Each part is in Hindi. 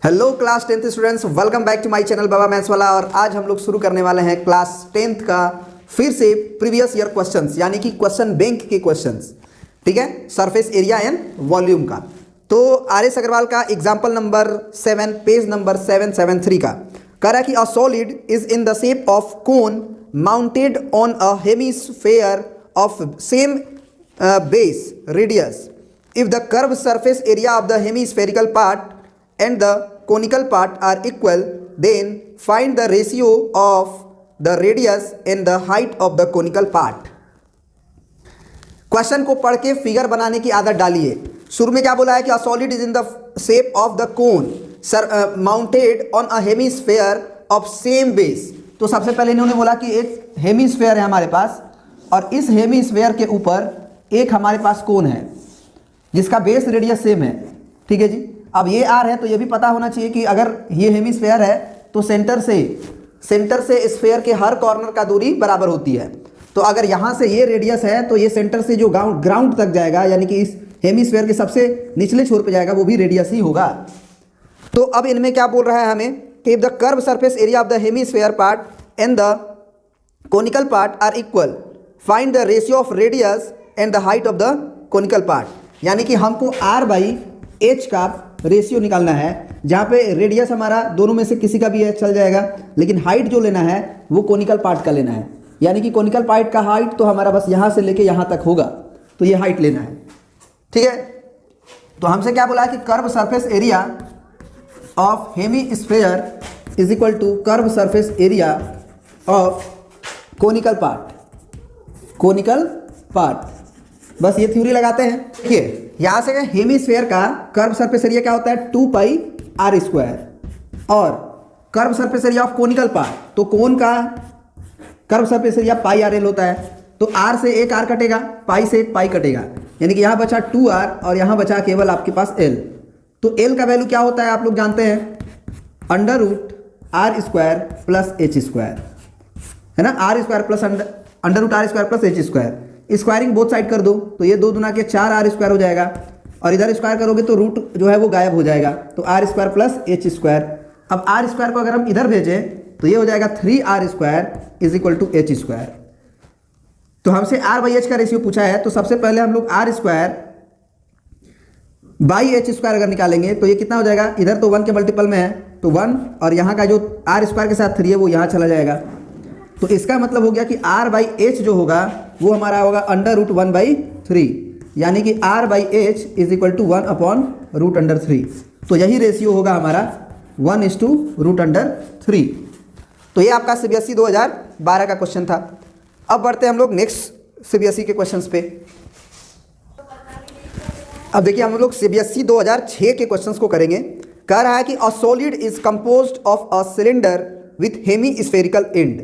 Hello class 10th students, welcome back to my channel Baba maths वाला। और आज हम लोग शुरू करने वाले हैं क्लास 10th का फिर से प्रीवियस ईयर क्वेश्चंस, यानी कि क्वेश्चन बैंक के क्वेश्चंस। ठीक है, सरफेस एरिया एंड वॉल्यूम का। तो आर एस अग्रवाल का एग्जाम्पल नंबर 7 पेज नंबर 773 का कह रहा है कि a solid is in the shape of cone mounted on a hemisphere of same base radius if the curved surface area of the hemispherical part and the conical part are equal, then find the ratio of the radius and the height of the conical part. Question को पढ़ के फिगर बनाने की आदत डालिए। शुरू में क्या बोला है कि a solid is in the shape of the cone mounted on a hemisphere of same base। तो सबसे पहले इन्होंने बोला कि एक हेमिस्फेयर है हमारे पास और इस हेमिस्फेयर के ऊपर एक हमारे पास कोन है जिसका बेस रेडियस सेम है। ठीक है जी। अब ये आर है तो ये भी पता होना चाहिए कि अगर ये हेमिस्फेयर है तो सेंटर से स्फेयर के हर कॉर्नर का दूरी बराबर होती है। तो अगर यहाँ से ये रेडियस है तो ये सेंटर से जो ग्राउंड तक जाएगा, यानी कि इस हेमिस्फेयर के सबसे निचले छोर पे जाएगा, वो भी रेडियस ही होगा। तो अब इनमें क्या बोल रहा है हमें कि if the curve surface area of the hemisphere part and the conical part are equal, find the ratio of radius and the height of the conical part. यानी कि हमको R बाई H का रेशियो निकालना है, जहाँ पे रेडियस हमारा दोनों में से किसी का भी चल जाएगा, लेकिन हाइट जो लेना है वो कोनिकल पार्ट का लेना है। यानी कि कोनिकल पार्ट का हाइट तो हमारा बस यहाँ से लेके यहाँ तक होगा, तो ये हाइट लेना है। ठीक है, तो हमसे क्या बोला है कि curve surface area of hemisphere is equal to curve surface area of conical part. बस ये थ्योरी लगाते हैं। देखिए यहाँ से हेमिस्फेयर का कर्व सरफेस एरिया क्या होता है 2 पाई आर स्क्वायर, और curve surface area of conical part, तो कोन का curve surface area pi R L होता है। तो आर से एक आर कटेगा, पाई से एक पाई कटेगा, यानी कि यहाँ बचा 2r और यहाँ बचा केवल आपके पास l। तो l का वैल्यू क्या होता है आप लोग जानते हैं, under root R square plus H square, है ना। R square plus under root R square plus H square. Squaring both side कर दो तो ये 2 दूना के 4r स्क्वायर हो जाएगा, और इधर स्क्वायर करोगे तो रूट जो है वो गायब हो जाएगा, तो R square plus H square. अब आर स्क्वायर को अगर हम इधर भेजें तो ये हो जाएगा 3r square is equal to H square. तो हमसे r बाई एच का रेशियो पूछा है, तो सबसे पहले हम लोग R square by H square अगर निकालेंगे तो ये कितना हो जाएगा, इधर तो 1 के मल्टीपल में है तो 1, और यहाँ का जो r स्क्वायर के साथ 3 है वो यहाँ चला जाएगा। तो इसका मतलब हो गया कि r बाई एच जो होगा वो हमारा होगा अंडर रूट 1/3, यानी कि r by H is equal to 1 upon root under 3। तो यही रेशियो होगा हमारा 1:√3। तो ये आपका सीबीएसई 2012 का क्वेश्चन था। अब बढ़ते हैं हम लोग नेक्स्ट सीबीएसई के क्वेश्चंस पे। अब देखिए हम लोग सीबीएसई 2006 के क्वेश्चंस को करेंगे। कह रहा है कि a solid is composed of a cylinder with hemispherical end,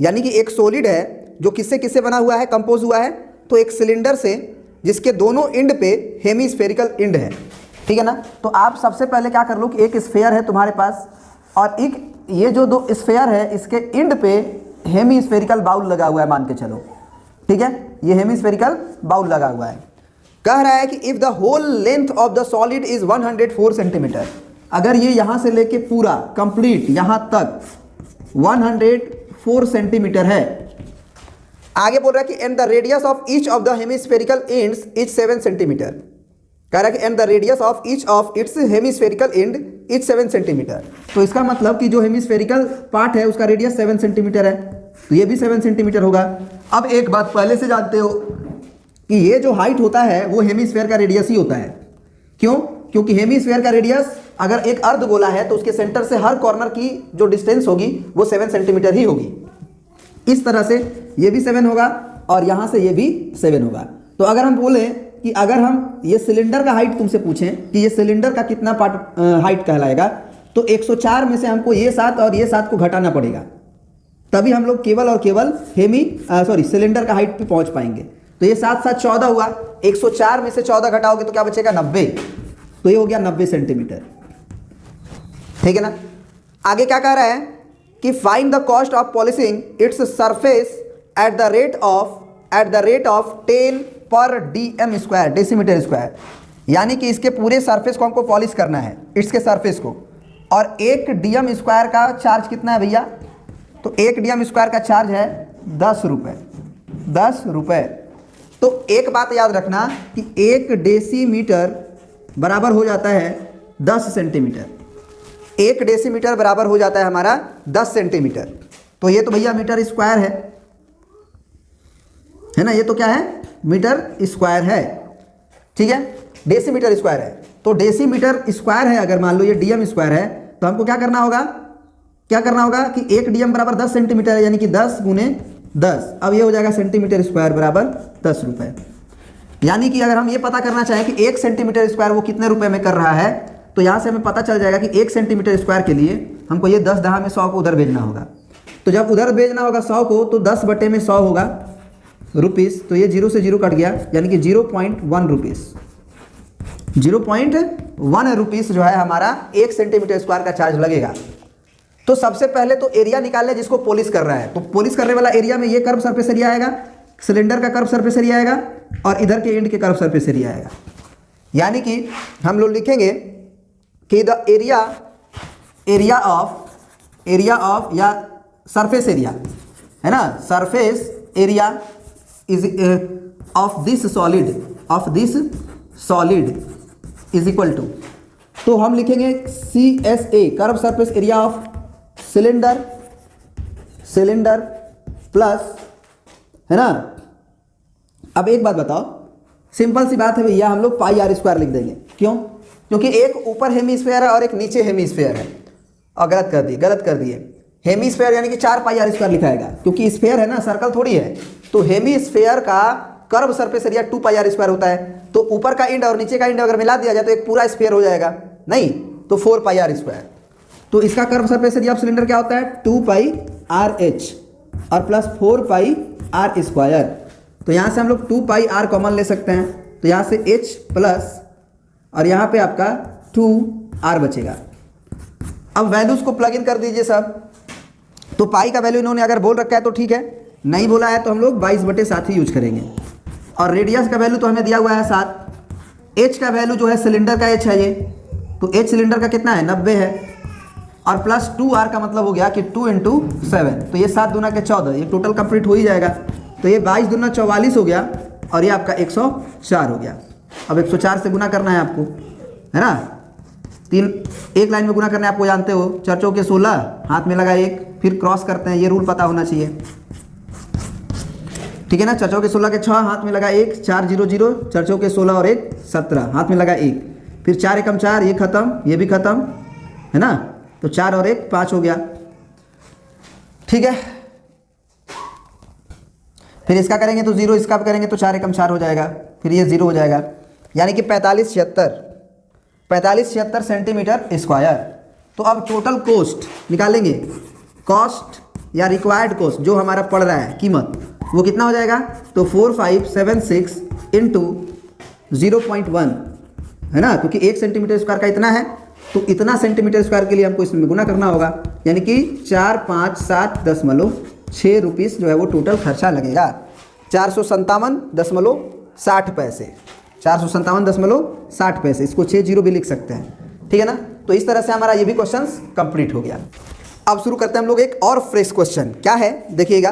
यानी कि एक सॉलिड है जो किससे किससे बना हुआ है, कंपोज हुआ है, तो एक सिलेंडर से जिसके दोनों एंड पे हेमिस्फेरिकल एंड है। ठीक है ना। तो आप सबसे पहले क्या कर लो कि एक स्फेयर है तुम्हारे पास और एक ये जो 2 स्फेयर है इसके एंड पे हेमिस्फेरिकल बाउल लगा हुआ है, मान के चलो। ठीक है, ये हेमिस्फेरिकल बाउल लगा हुआ है। कह रहा है कि if the whole length of the solid is 104 centimetre, अगर ये यहाँ से लेके पूरा कंप्लीट यहाँ तक 104 सेंटीमीटर है। आगे बोल रहा है कि and the radius of each of the hemispherical ends is 7 centimetre. कह रहा है कि and the radius of each of its hemispherical and is 7 centimetre. तो इसका मतलब कि जो हेमिस्फेरिकल पार्ट है उसका रेडियस 7 सेंटीमीटर है, तो ये भी 7 सेंटीमीटर होगा। अब एक बात पहले से जानते हो कि ये जो हाइट होता है वो हेमिस्फेयर का रेडियस ही होता है। क्यों? क्योंकि हेमिस्फेयर का रेडियस अगर एक अर्ध गोला है तो उसके सेंटर से हर कॉर्नर की जो डिस्टेंस होगी वो 7 सेंटीमीटर ही होगी। इस तरह से ये भी 7 होगा और यहाँ से ये भी 7 होगा। तो अगर हम बोले कि अगर हम ये सिलेंडर का हाइट तुमसे पूछें कि ये सिलेंडर का कितना पार्ट हाइट कहलाएगा, तो 104 में से हमको ये 7 और ये 7 को घटाना पड़ेगा, तभी हम लोग केवल और केवल सिलेंडर का हाइट पे पहुंच पाएंगे। तो ये 7 7 14 हुआ, 104 में से 14 घटाओगे तो क्या बचेगा 90, तो ये हो गया 90 सेंटीमीटर। ठीक है ना। आगे क्या कह रहा है कि find the cost of polishing its surface at the rate of 10 पर dm स्क्वायर डेसीमीटर स्क्वायर, यानी कि इसके पूरे सरफेस को हमको पॉलिश करना है, इसके सरफेस को और 1 dm स्क्वायर का चार्ज कितना है भैया? तो 1 dm स्क्वायर का चार्ज है 10 रुपये, 10 रुपये। तो एक बात याद रखना कि 1 डेसीमीटर बराबर हो जाता है 10 सेंटीमीटर। 1 डेसीमीटर बराबर हो जाता है हमारा 10 सेंटीमीटर। तो ये तो भैया मीटर स्क्वायर है ना, ये तो क्या है? मीटर स्क्वायर है, ठीक है, डेसीमीटर स्क्वायर है। तो डेसीमीटर स्क्वायर है, अगर मान लो ये डीएम स्क्वायर है, तो हमको क्या करना होगा कि 1 डीएम बराबर 10 सेंटीमीटर है, यानी कि 10 गुने 10। अब ये हो जाएगा सेंटीमीटर स्क्वायर बराबर 10 रुपये। यानी कि अगर हम ये पता करना चाहें कि 1 सेंटीमीटर स्क्वायर वो कितने रुपए में कर रहा है, तो यहाँ से हमें पता चल जाएगा कि 1 सेंटीमीटर स्क्वायर के लिए हमको ये 10 दहा में 100 को उधर भेजना होगा। तो जब उधर भेजना होगा 100 को, तो 10 बटे में 100 होगा रुपीस। तो ये 0 से 0 कट गया, यानी कि 0.1 रुपीस, 0.1 रुपीस जो है हमारा 1 सेंटीमीटर स्क्वायर का चार्ज लगेगा। तो सबसे पहले तो एरिया निकालने जिसको पॉलिश कर रहा है, तो पॉलिश करने वाला एरिया में ये कर्व सरफेस एरिया आएगा, सिलेंडर का कर्व सरफेस एरिया आएगा, और इधर के एंड के कर्व सरफेस एरिया आएगा। यानी कि हम लोग लिखेंगे कि द एरिया ऑफ या सरफेस एरिया है ना, surface area is of this solid is equal to, तो हम लिखेंगे CSA curve surface area of cylinder plus, है ना। अब एक बात बताओ, सिंपल सी बात है भैया, हम लोग पाई आर स्क्वायर लिख देंगे। क्यों? क्योंकि एक ऊपर हेमीस्फेयर है और एक नीचे हेमीस्फेयर है। और गलत कर दिए। हेमीस्फेयर यानी कि 4 पाई आर स्क्वायर लिखाएगा, क्योंकि स्फेयर है ना, सर्कल थोड़ी है। तो हेमीस्फेयर का curve surface area 2 pi R square होता है। तो ऊपर का इंड और नीचे का इंड अगर मिला दिया जाए तो एक पूरा स्फेयर हो जाएगा, नहीं तो 4 पाई आर स्क्वायर। तो इसका curve surface area of cylinder क्या होता है? 2 पाई आर एच और प्लस 4 पाई आर स्क्वायर। तो यहाँ से हम लोग 2 पाई आर कॉमन ले सकते हैं, तो यहाँ से एच प्लस और यहाँ पे आपका 2 आर बचेगा। अब वैल्यूज को प्लग इन कर दीजिए सब। तो पाई का वैल्यू इन्होंने अगर बोल रखा है तो ठीक है, नहीं बोला है तो हम लोग 22/7 ही यूज करेंगे। और रेडियस का वैल्यू तो हमें दिया हुआ है 7। एच का वैल्यू जो है सिलेंडर का एच है ये, तो एच सिलेंडर का कितना है? 90 है। और प्लस 2 आर का मतलब हो गया कि 2 × 7, तो ये 7 दूना के 14, ये टोटल कंप्लीट हो ही जाएगा। तो ये 22 दूना 44 हो गया, और ये आपका 104 हो गया। अब 104 से गुना करना है आपको, है ना। एक लाइन में गुना करना है, आपको जानते हो, चर्चों के 16 हाथ में लगा 1, फिर क्रॉस करते हैं, ये रूल पता होना चाहिए, ठीक है ना। चर्चों के 16 के 6 हाथ में लगा 1, 4 0 0, चर्चों के 16 और 1 17 हाथ में लगा 1, फिर 4 एकम 4, ये खत्म, ये भी खत्म, है ना। तो 4 और 1 5 हो गया, ठीक है। फिर इसका करेंगे तो 0, इसका करेंगे तो 4 एकम 4 हो जाएगा, फिर ये 0 हो जाएगा, यानी कि 4576 सेंटीमीटर स्क्वायर। तो अब टोटल कॉस्ट निकालेंगे, कॉस्ट या रिक्वायर्ड कॉस्ट जो हमारा पड़ रहा है कीमत, वो कितना हो जाएगा? तो 4576 इंटू 0.1, है ना, क्योंकि 1 सेंटीमीटर स्क्वायर का इतना है, तो इतना सेंटीमीटर स्क्वायर के लिए हमको इसमें गुना करना होगा, यानी कि 457.6 रुपीस जो है वो टोटल खर्चा लगेगा। 457.60 पैसे, 457.60 पैसे, इसको 60 भी लिख सकते हैं, ठीक है ना। तो इस तरह से हमारा ये भी क्वेश्चन कंप्लीट हो गया। अब शुरू करते हैं हम लोग एक और फ्रेश क्वेश्चन। क्या है देखिएगा,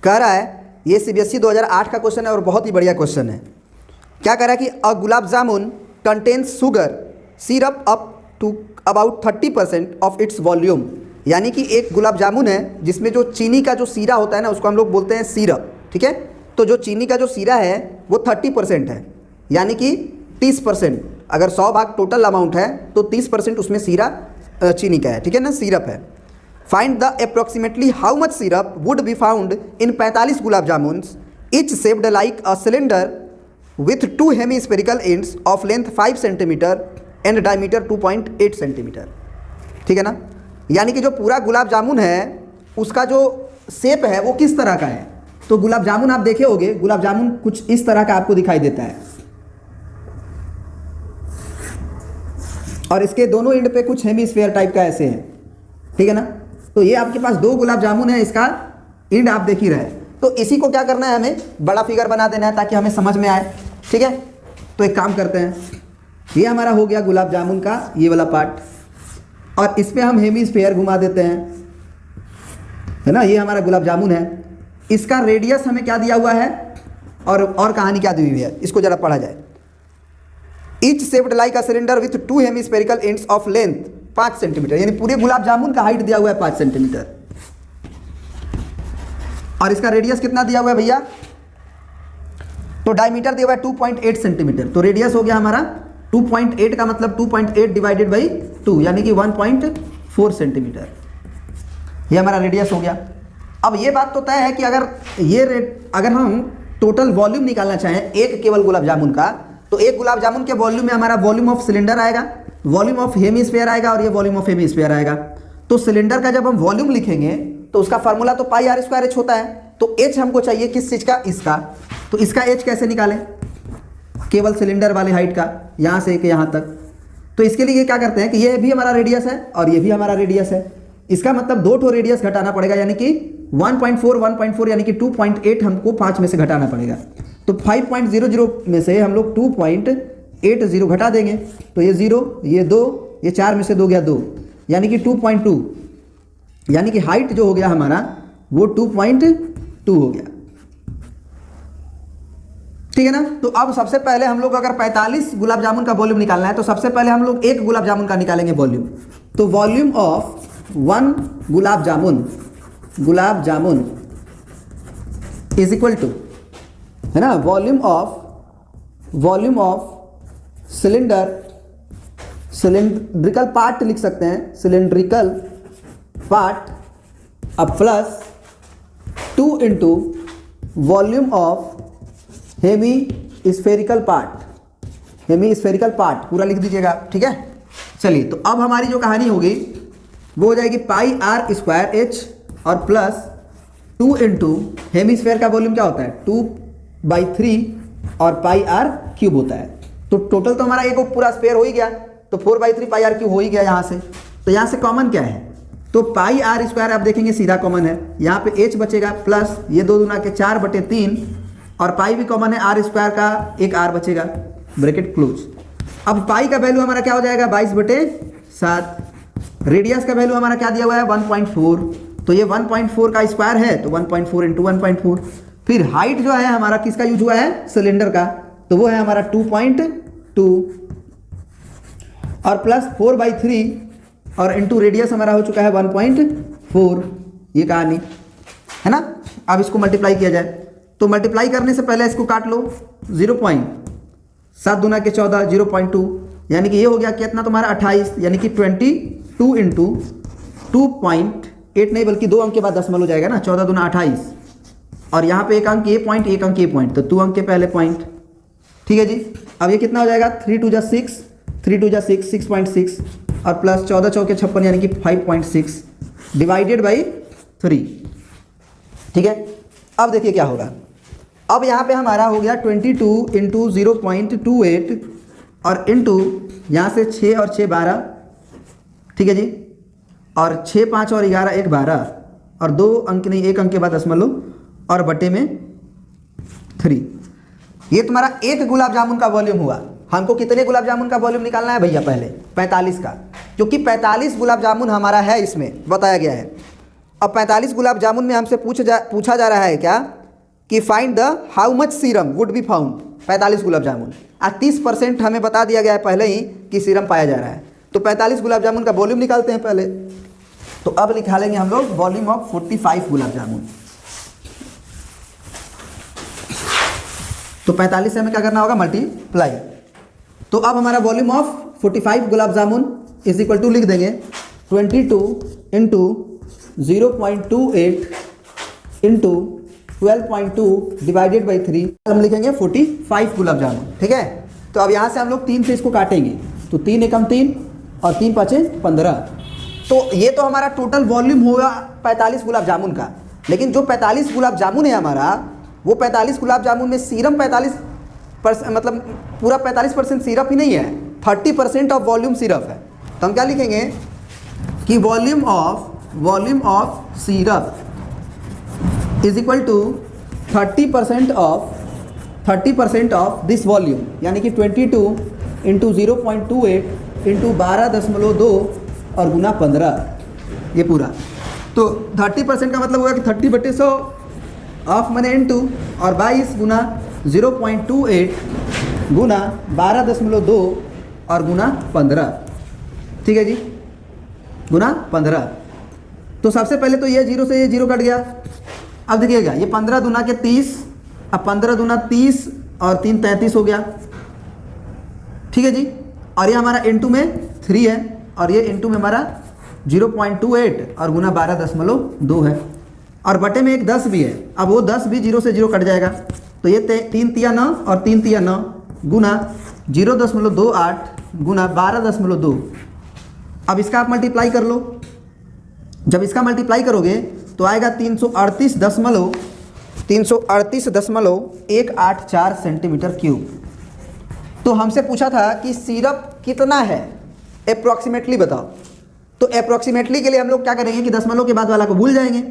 कह रहा है, ये CBSE 2008 का क्वेश्चन है और बहुत ही बढ़िया क्वेश्चन है। क्या कह रहा है कि a gulab jamun contains sugar syrup up to about 30% of its volume. यानी कि एक गुलाब जामुन है जिसमें जो चीनी का जो सीरा होता है ना, उसको हम लोग बोलते हैं सिरप, ठीक है। तो जो चीनी का जो सीरा है वो 30% है, यानी कि 30%। अगर 100 भाग टोटल अमाउंट है तो 30% उसमें सीरा चीनी का है, ठीक है ना, सिरप है। Find the approximately how much syrup would be found in 45 gulab jamun, etch shaped like a cylinder with 2 hemispherical ends of length 5 centimetre and diameter 2.8 centimetre, ठीक है ना। यानी कि जो पूरा गुलाब जामुन है उसका जो शेप है वो किस तरह का है? तो गुलाब जामुन आप देखे होंगे, गुलाब जामुन कुछ इस तरह का आपको दिखाई देता है, और इसके दोनों एंड पे कुछ हेमीस्फेयर टाइप का ऐसे है, ठीक है ना। तो ये आपके पास 2 गुलाब जामुन है, इसका एंड आप देख ही रहे। तो इसी को क्या करना है, हमें बड़ा फिगर बना देना है ताकि हमें समझ में आए, ठीक है। तो एक काम करते हैं, ये हमारा हो गया गुलाब जामुन का ये वाला पार्ट, और इस पे हम हेमीस्फीयर घुमा देते हैं, है ना। ये हमारा गुलाब जामुन है, इसका रेडियस हमें क्या दिया हुआ है और कहानी क्या दी हुई है, इसको जरा पढ़ा जाए। Each shaped like a cylinder with 2 hemispherical ends of length 5 centimetre, यानी पूरे गुलाब जामुन का हाइट दिया हुआ है 5 सेंटीमीटर। और इसका रेडियस कितना दिया हुआ है भैया, तो डायमीटर दिया हुआ है 2.8 सेंटीमीटर। तो रेडियस हो गया हमारा 2.8 का मतलब 2.8 डिवाइडेड बाई 2 यानी कि 1.4 सेंटीमीटर, ये हमारा रेडियस हो गया। अब ये बात तो तय है कि अगर हम टोटल वॉल्यूम निकालना चाहें एक केवल गुलाब जामुन का, तो एक गुलाब जामुन के वॉल्यूम में हमारा वॉल्यूम ऑफ सिलेंडर आएगा, वॉल्यूम ऑफ हेमीस्फीयर आएगा और ये वॉल्यूम ऑफ हेमीस्फीयर आएगा। तो सिलेंडर का जब हम वॉल्यूम लिखेंगे तो उसका फार्मूला तो पाई आर स्क्वायर एच होता है। तो एच हमको चाहिए किस चीज़ का, इसका। तो इसका एच कैसे निकालें, केवल सिलेंडर वाले हाइट का, यहाँ से यहाँ तक। तो इसके लिए क्या करते हैं कि ये भी हमारा रेडियस है और ये भी हमारा रेडियस है, इसका मतलब 2 ठो रेडियस घटाना पड़ेगा, यानी कि 1.4 यानी कि 2.8 हमको 5 में से घटाना पड़ेगा। तो 5.00 में से हम लोग 2.80 घटा देंगे, तो ये 0, ये 2, ये 4 में से 2 गया 2, यानी कि 2.2, यानी कि हाइट जो हो गया हमारा वो 2.2 हो गया, ठीक है ना। तो अब सबसे पहले हम लोग अगर 45 गुलाब जामुन का वॉल्यूम निकालना है तो सबसे पहले हम लोग एक गुलाब जामुन का निकालेंगे वॉल्यूम। तो volume of 1 gulab jamun is equal to, है ना, वॉल्यूम ऑफ सिलेंड्रिकल पार्ट लिख सकते हैं, सिलेंड्रिकल पार्ट अब plus 2 into volume of hemispherical part पूरा लिख दीजिएगा, ठीक है। चलिए, तो अब हमारी जो कहानी होगी वो हो जाएगी पाई आर स्क्वायर एच और प्लस 2 इंटू हेमीस्फेयर का वॉल्यूम क्या होता है 2/3 और पाई आर क्यूब होता है। तो टोटल तो हमारा एक पूरा स्क्वायर हो ही गया, तो 4/3 पाई आर क्यूब हो ही गया यहाँ से। तो यहाँ से कॉमन क्या है, तो पाई आर स्क्वायर आप देखेंगे सीधा कॉमन है, यहाँ पे एच बचेगा प्लस ये 2 दूना के 4/3 और पाई भी कॉमन है, आर स्क्वायर का एक आर बचेगा, ब्रैकेट क्लोज। अब पाई का वैल्यू हमारा क्या हो जाएगा 22/7, रेडियस का वैल्यू हमारा क्या दिया हुआ है 1.4, तो ये 1.4 का स्क्वायर है तो 1.4 इंटू 1.4। फिर हाइट जो है हमारा किसका यूज हुआ है, सिलेंडर का, तो वो है हमारा 2.2 और प्लस 4/3 और इंटू रेडियस हमारा हो चुका है 1.4, ये कहानी है ना। अब इसको मल्टीप्लाई किया जाए, तो मल्टीप्लाई करने से पहले इसको काट लो, 0.7 दूना के 14, 0.2, यानी कि ये हो गया कितना तुम्हारा 28, यानी कि 22 इंटू 2.8 नहीं बल्कि 2 अंक के बाद दशमलव हो जाएगा ना, 14 दूना 28 और यहाँ पे एक अंक ये पॉइंट, एक अंक ये पॉइंट, तो 2 अंक के पहले पॉइंट, ठीक है जी। अब ये कितना हो जाएगा 3 2 6, 3 2 6, 6.6 और प्लस 14 चौके 56 यानी कि 5.6 डिवाइडेड बाई 3, ठीक है। अब देखिए क्या होगा, अब यहाँ पे हमारा हो गया 22 इंटू 0.28 और इंटू यहाँ से 6 और 6 12, ठीक है जी, और 6 5 और 11 1 12 और 2 अंक नहीं, एक अंक के बाद दशमलव और बटे में 3। ये तुम्हारा एक गुलाब जामुन का वॉल्यूम हुआ। हमको कितने गुलाब जामुन का वॉल्यूम निकालना है भैया, पहले 45 का, क्योंकि 45 गुलाब जामुन हमारा है, इसमें बताया गया है। अब 45 गुलाब जामुन में हमसे पूछा जा रहा है क्या कि find the how much serum would be found, 45 gulab जामुन, 30% हमें बता दिया गया है पहले ही कि सीरम पाया जा रहा है। तो 45 गुलाब जामुन का वॉल्यूम निकालते हैं पहले। तो अब लिखा लेंगे हम लोग वॉल्यूम ऑफ 45 गुलाब जामुन। तो 45 से हमें क्या करना होगा, मल्टीप्लाई। तो अब हमारा volume of 45 gulab jamun is equal to लिख देंगे 22 इंटू 0.28 इंटू 12.2 डिवाइडेड बाई 3, हम लिखेंगे 45 गुलाब जामुन, ठीक है। तो अब यहाँ से हम लोग 3 से इसको काटेंगे, तो 3 एकम 3 और 3 5 15। तो ये तो हमारा टोटल वॉल्यूम होगा 45 गुलाब जामुन का, लेकिन जो 45 गुलाब जामुन है हमारा, वो 45 गुलाब जामुन में सीरम 45% मतलब पूरा 45% सिरप ही नहीं है, 30% ऑफ वॉल्यूम सिरप है। तो हम क्या लिखेंगे कि volume of syrup is equal to 30% of this volume, यानी कि 22 इंटू 0.28 इंटू 12.2 और गुना 15, ये पूरा। तो 30% का मतलब होगा कि 30/100 ऑफ मैंने इनटू और 22 गुना 0.28 गुना 12.2 और गुना 15, ठीक है जी, गुना 15। तो सबसे पहले तो ये 0 से ये 0 कट गया। अब देखिएगा ये 15 दूना के 30, अब 15 दूना 30 और 3 33 हो गया, ठीक है जी। और ये हमारा इनटू में 3 है और ये इनटू में हमारा 0.28 और गुना 12.2 है और बटे में एक 10 भी है। अब वो 10 भी 0 से 0 कट जाएगा, तो ये 3 तिया 9 और 3 तिया 9 गुना 0.28 गुना 12.2। अब इसका आप मल्टीप्लाई कर लो। जब इसका मल्टीप्लाई करोगे तो आएगा 338.184 सेंटीमीटर क्यूब। तो हमसे पूछा था कि सिरप कितना है, अप्रॉक्सीमेटली बताओ। तो अप्रॉक्सीमेटली के लिए हम लोग क्या करेंगे कि दशमलव के बाद वाला को भूल जाएंगे।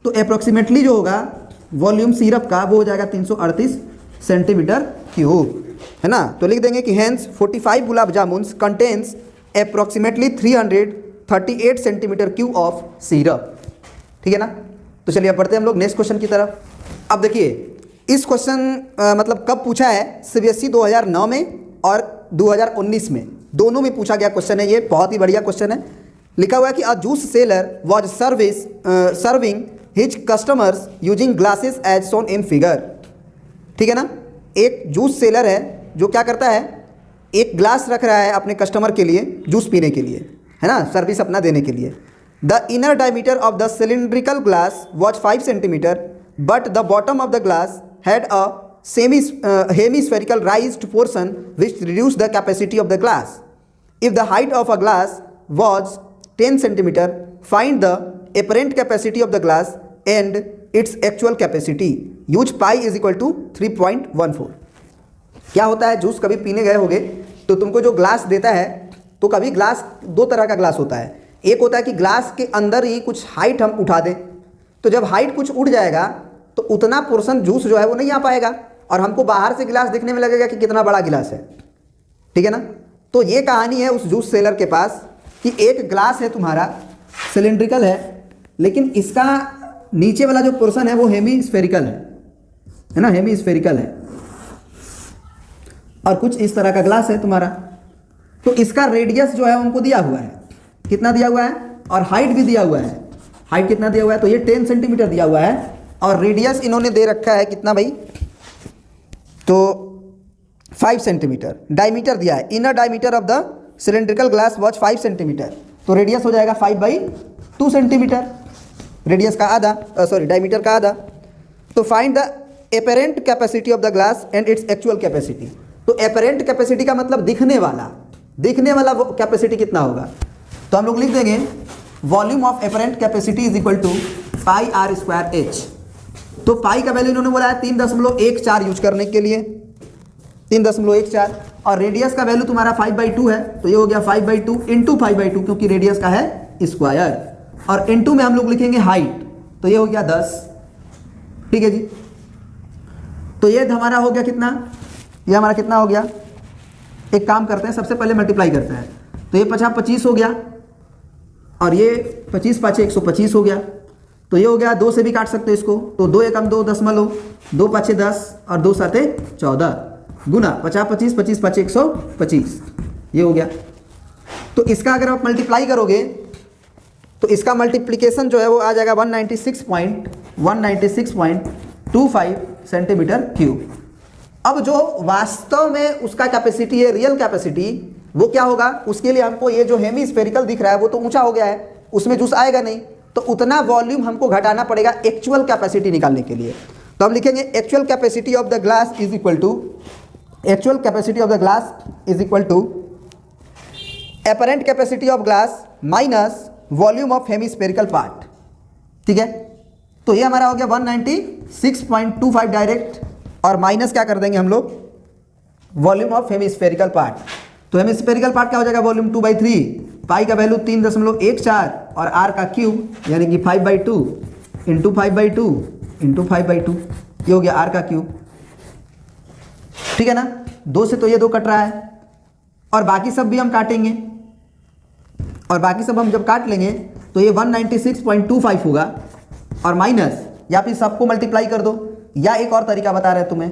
तो अप्रॉक्सीमेटली जो होगा वॉल्यूम सिरप का वो हो जाएगा 338 सेंटीमीटर क्यूब, है ना। तो लिख देंगे कि hence 45 gulab jamuns contains approximately 338 centimetre cube of syrup, ठीक है ना। तो चलिए अब बढ़ते हैं हम लोग नेक्स्ट क्वेश्चन की तरफ। अब देखिए इस क्वेश्चन मतलब कब पूछा है, सीबीएसई 2009 में और 2019 में, दोनों में पूछा गया क्वेश्चन है। ये बहुत ही बढ़िया क्वेश्चन है। लिखा हुआ है कि a juice seller was serving his customers using glasses as shown in figure, ठीक है ना। एक जूस सेलर है जो क्या करता है, एक ग्लास रख रहा है अपने कस्टमर के लिए जूस पीने के लिए, है ना, सर्विस अपना देने के लिए। The inner diameter of the cylindrical glass was 5 centimetre but the bottom of the glass had a hemispherical राइज्ड portion which reduce the capacity of the glass. If the height of a glass was 10 centimetre find the apparent capacity of the glass and its actual capacity, use pi is equal to 3.14। क्या होता है, जूस कभी पीने गए होगे तो तुमको जो ग्लास देता है, तो कभी ग्लास दो तरह का ग्लास होता है। एक होता है कि ग्लास के अंदर ही कुछ हाइट हम उठा दें, तो जब हाइट कुछ उठ जाएगा तो उतना पोर्शन जूस जो है वो नहीं आ पाएगा और हमको बाहर से गिलास दिखने में लगेगा कि कितना बड़ा गिलास है, ठीक है ना। तो ये कहानी है उस जूस सेलर के पास कि एक ग्लास है तुम्हारा, सिलिंड्रिकल है, लेकिन इसका नीचे वाला जो पोर्शन है वो हेमिस्फेरिकल है ना, हेमिस्फेरिकल है और कुछ इस तरह का ग्लास है तुम्हारा। तो इसका रेडियस जो है उनको दिया हुआ है, कितना दिया हुआ है, और हाइट भी दिया हुआ है। हाइट कितना दिया हुआ है, तो ये 10 सेंटीमीटर दिया हुआ है और रेडियस इन्होंने दे रखा है कितना भाई, तो 5 सेंटीमीटर। डायमीटर दिया है, inner diameter of the cylindrical glass was 5 centimetre, तो रेडियस हो जाएगा 5/2 सेंटीमीटर, रेडियस का आधा, सॉरी डायमीटर का आधा। तो find the apparent capacity of the glass and its actual capacity. तो एपरेंट कैपेसिटी का मतलब दिखने वाला कैपेसिटी कितना होगा, तो हम लोग लिख देंगे volume of apparent capacity is equal to pi R square H. तो पाई का वैल्यू इन्होंने बोला है 3.14 यूज करने के लिए, 3.14, और रेडियस का वैल्यू तुम्हारा 5/2 है, तो ये हो गया 5/2 इंटू 5/2 क्योंकि रेडियस का है स्क्वायर, और इंटू में हम लोग लिखेंगे हाइट, तो ये हो गया 10, ठीक है जी। तो ये हमारा हो गया कितना, ये हमारा कितना हो गया, एक काम करते हैं सबसे पहले मल्टीप्लाई करते हैं। तो ये 25 हो गया और ये 25 पाँचे 125 हो गया, तो ये हो गया, 2 से भी काट सकते हो इसको, तो 2 एकम 2 दशमलव, 2 पाँचे 10 और 2 साते 14 गुना 50 25 25 पाँचे 125, ये हो गया। तो इसका अगर आप मल्टीप्लाई करोगे तो इसका मल्टीप्लिकेशन जो है वो आ जाएगा 196.25 सेंटीमीटर क्यूब। अब जो वास्तव में उसका कैपेसिटी है, रियल कैपेसिटी, वो क्या होगा, उसके लिए हमको ये जो हेमिस्फेरिकल दिख रहा है वो तो ऊंचा हो गया है, उसमें जूस आएगा नहीं, तो उतना वॉल्यूम हमको घटाना पड़ेगा एक्चुअल कैपेसिटी निकालने के लिए। तो हम लिखेंगे actual capacity of the glass is equal to, actual capacity of the glass is equal to apparent capacity of glass minus volume of hemispherical part, ठीक है। तो ये हमारा हो गया 196.25 डायरेक्ट, और माइनस क्या कर देंगे हम लोग, वॉल्यूम ऑफ हेमिस्फेरिकल पार्ट। तो हेमिस्फेरिकल पार्ट क्या हो जाएगा, वॉल्यूम 2/3, पाई का वैल्यू 3.14 और आर का क्यूब यानी कि 5/2 इंटू 5/2 इंटू 5/2, ये हो गया आर का क्यूब, ठीक है ना। 2 से तो ये 2 कट रहा है और बाकी सब भी हम काटेंगे, और बाकी सब हम जब काट लेंगे तो ये 196.25 होगा, और माइनस या फिर सबको मल्टीप्लाई कर दो, या एक और तरीका बता रहे हैं तुम्हें,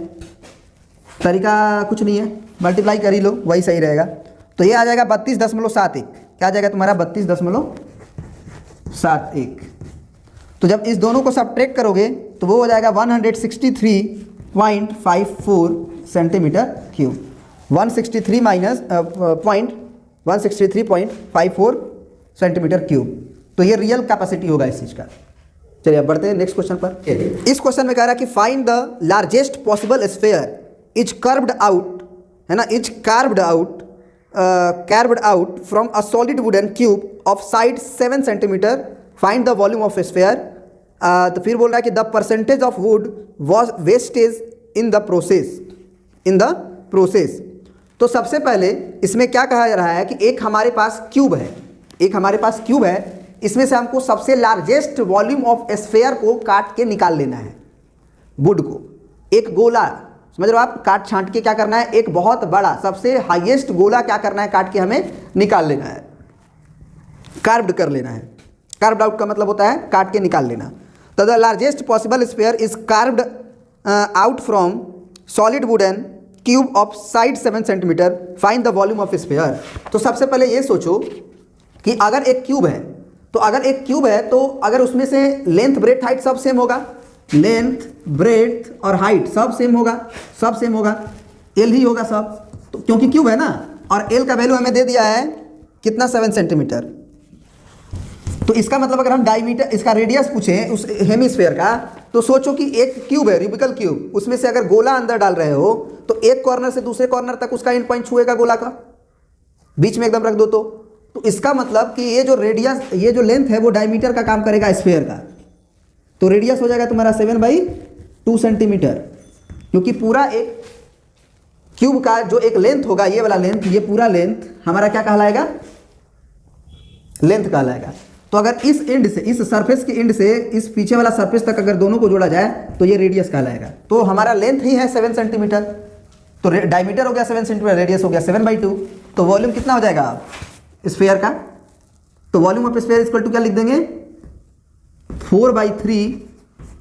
तरीका कुछ नहीं है, मल्टीप्लाई कर ही लो, वही सही रहेगा। तो ये आ जाएगा 32.71, क्या आ जाएगा तुम्हारा 32.71। तो जब इस दोनों को सब्ट्रैक्ट करोगे तो वो हो जाएगा 163.54 centimetre cube, 163 minus 163.54 centimetre cube. तो ये रियल कैपेसिटी होगा इस चीज़ का। चलिए अब बढ़ते हैं नेक्स्ट क्वेश्चन पर। इस क्वेश्चन में कह रहा है कि find the largest possible sphere is curved out, है ना, is carved out from a solid wooden cube of side 7 centimetre, find the volume of sphere. तो फिर बोल रहा है कि the percentage of would was wastage in the process. तो सबसे पहले इसमें क्या कहा जा रहा है कि एक हमारे पास क्यूब है, इसमें से हमको सबसे लार्जेस्ट वॉल्यूम ऑफ स्फेयर को काट के निकाल लेना है, वुड को, एक गोला, समझ रहे हो आप, काट छांट के क्या करना है, एक बहुत बड़ा सबसे हाईएस्ट गोला क्या करना है, काट के हमें निकाल लेना है, कार्व्ड कर लेना है। कार्व्ड आउट का मतलब होता है काट के निकाल लेना। तो the largest possible sphere is carved out from solid wooden cube of side 7 centimetre, find the volume of sphere. तो सबसे पहले ये सोचो कि अगर एक क्यूब है तो अगर उसमें से लेंथ ब्रेथ हाइट सब सेम होगा, लेंथ ब्रेथ और हाइट सब सेम होगा, एल ही होगा सब, तो क्योंकि क्यूब है ना, और एल का वैल्यू हमें दे दिया है कितना, 7 सेंटीमीटर। तो इसका मतलब अगर हम डायमीटर, इसका रेडियस पूछें उस हेमिस्फेयर का, तो सोचो कि एक क्यूब है, रूबिकल क्यूब, उसमें से अगर गोला अंदर डाल रहे हो तो एक कॉर्नर से दूसरे कॉर्नर तक उसका एंड पॉइंट छुएगा गोला का, बीच में एकदम रख दो तो इसका मतलब कि ये जो रेडियस, ये जो लेंथ है वो डायमीटर का काम करेगा स्फेयर का। तो रेडियस हो जाएगा तुम्हारा 7/2 सेंटीमीटर, क्योंकि पूरा एक क्यूब का जो एक लेंथ होगा, ये वाला लेंथ, ये पूरा लेंथ हमारा क्या कहलाएगा, लेंथ कहलाएगा। तो अगर इस एंड से, इस सरफेस के एंड से इस पीछे वाला सरफेस तक अगर दोनों को जोड़ा जाए तो ये रेडियस कहलाएगा। तो हमारा लेंथ ही है 7 सेंटीमीटर, तो डायमीटर हो गया 7 सेंटीमीटर, रेडियस हो गया 7/2। तो वॉल्यूम कितना हो जाएगा स्फेयर का, तो volume of sphere equal to क्या लिख देंगे, 4/3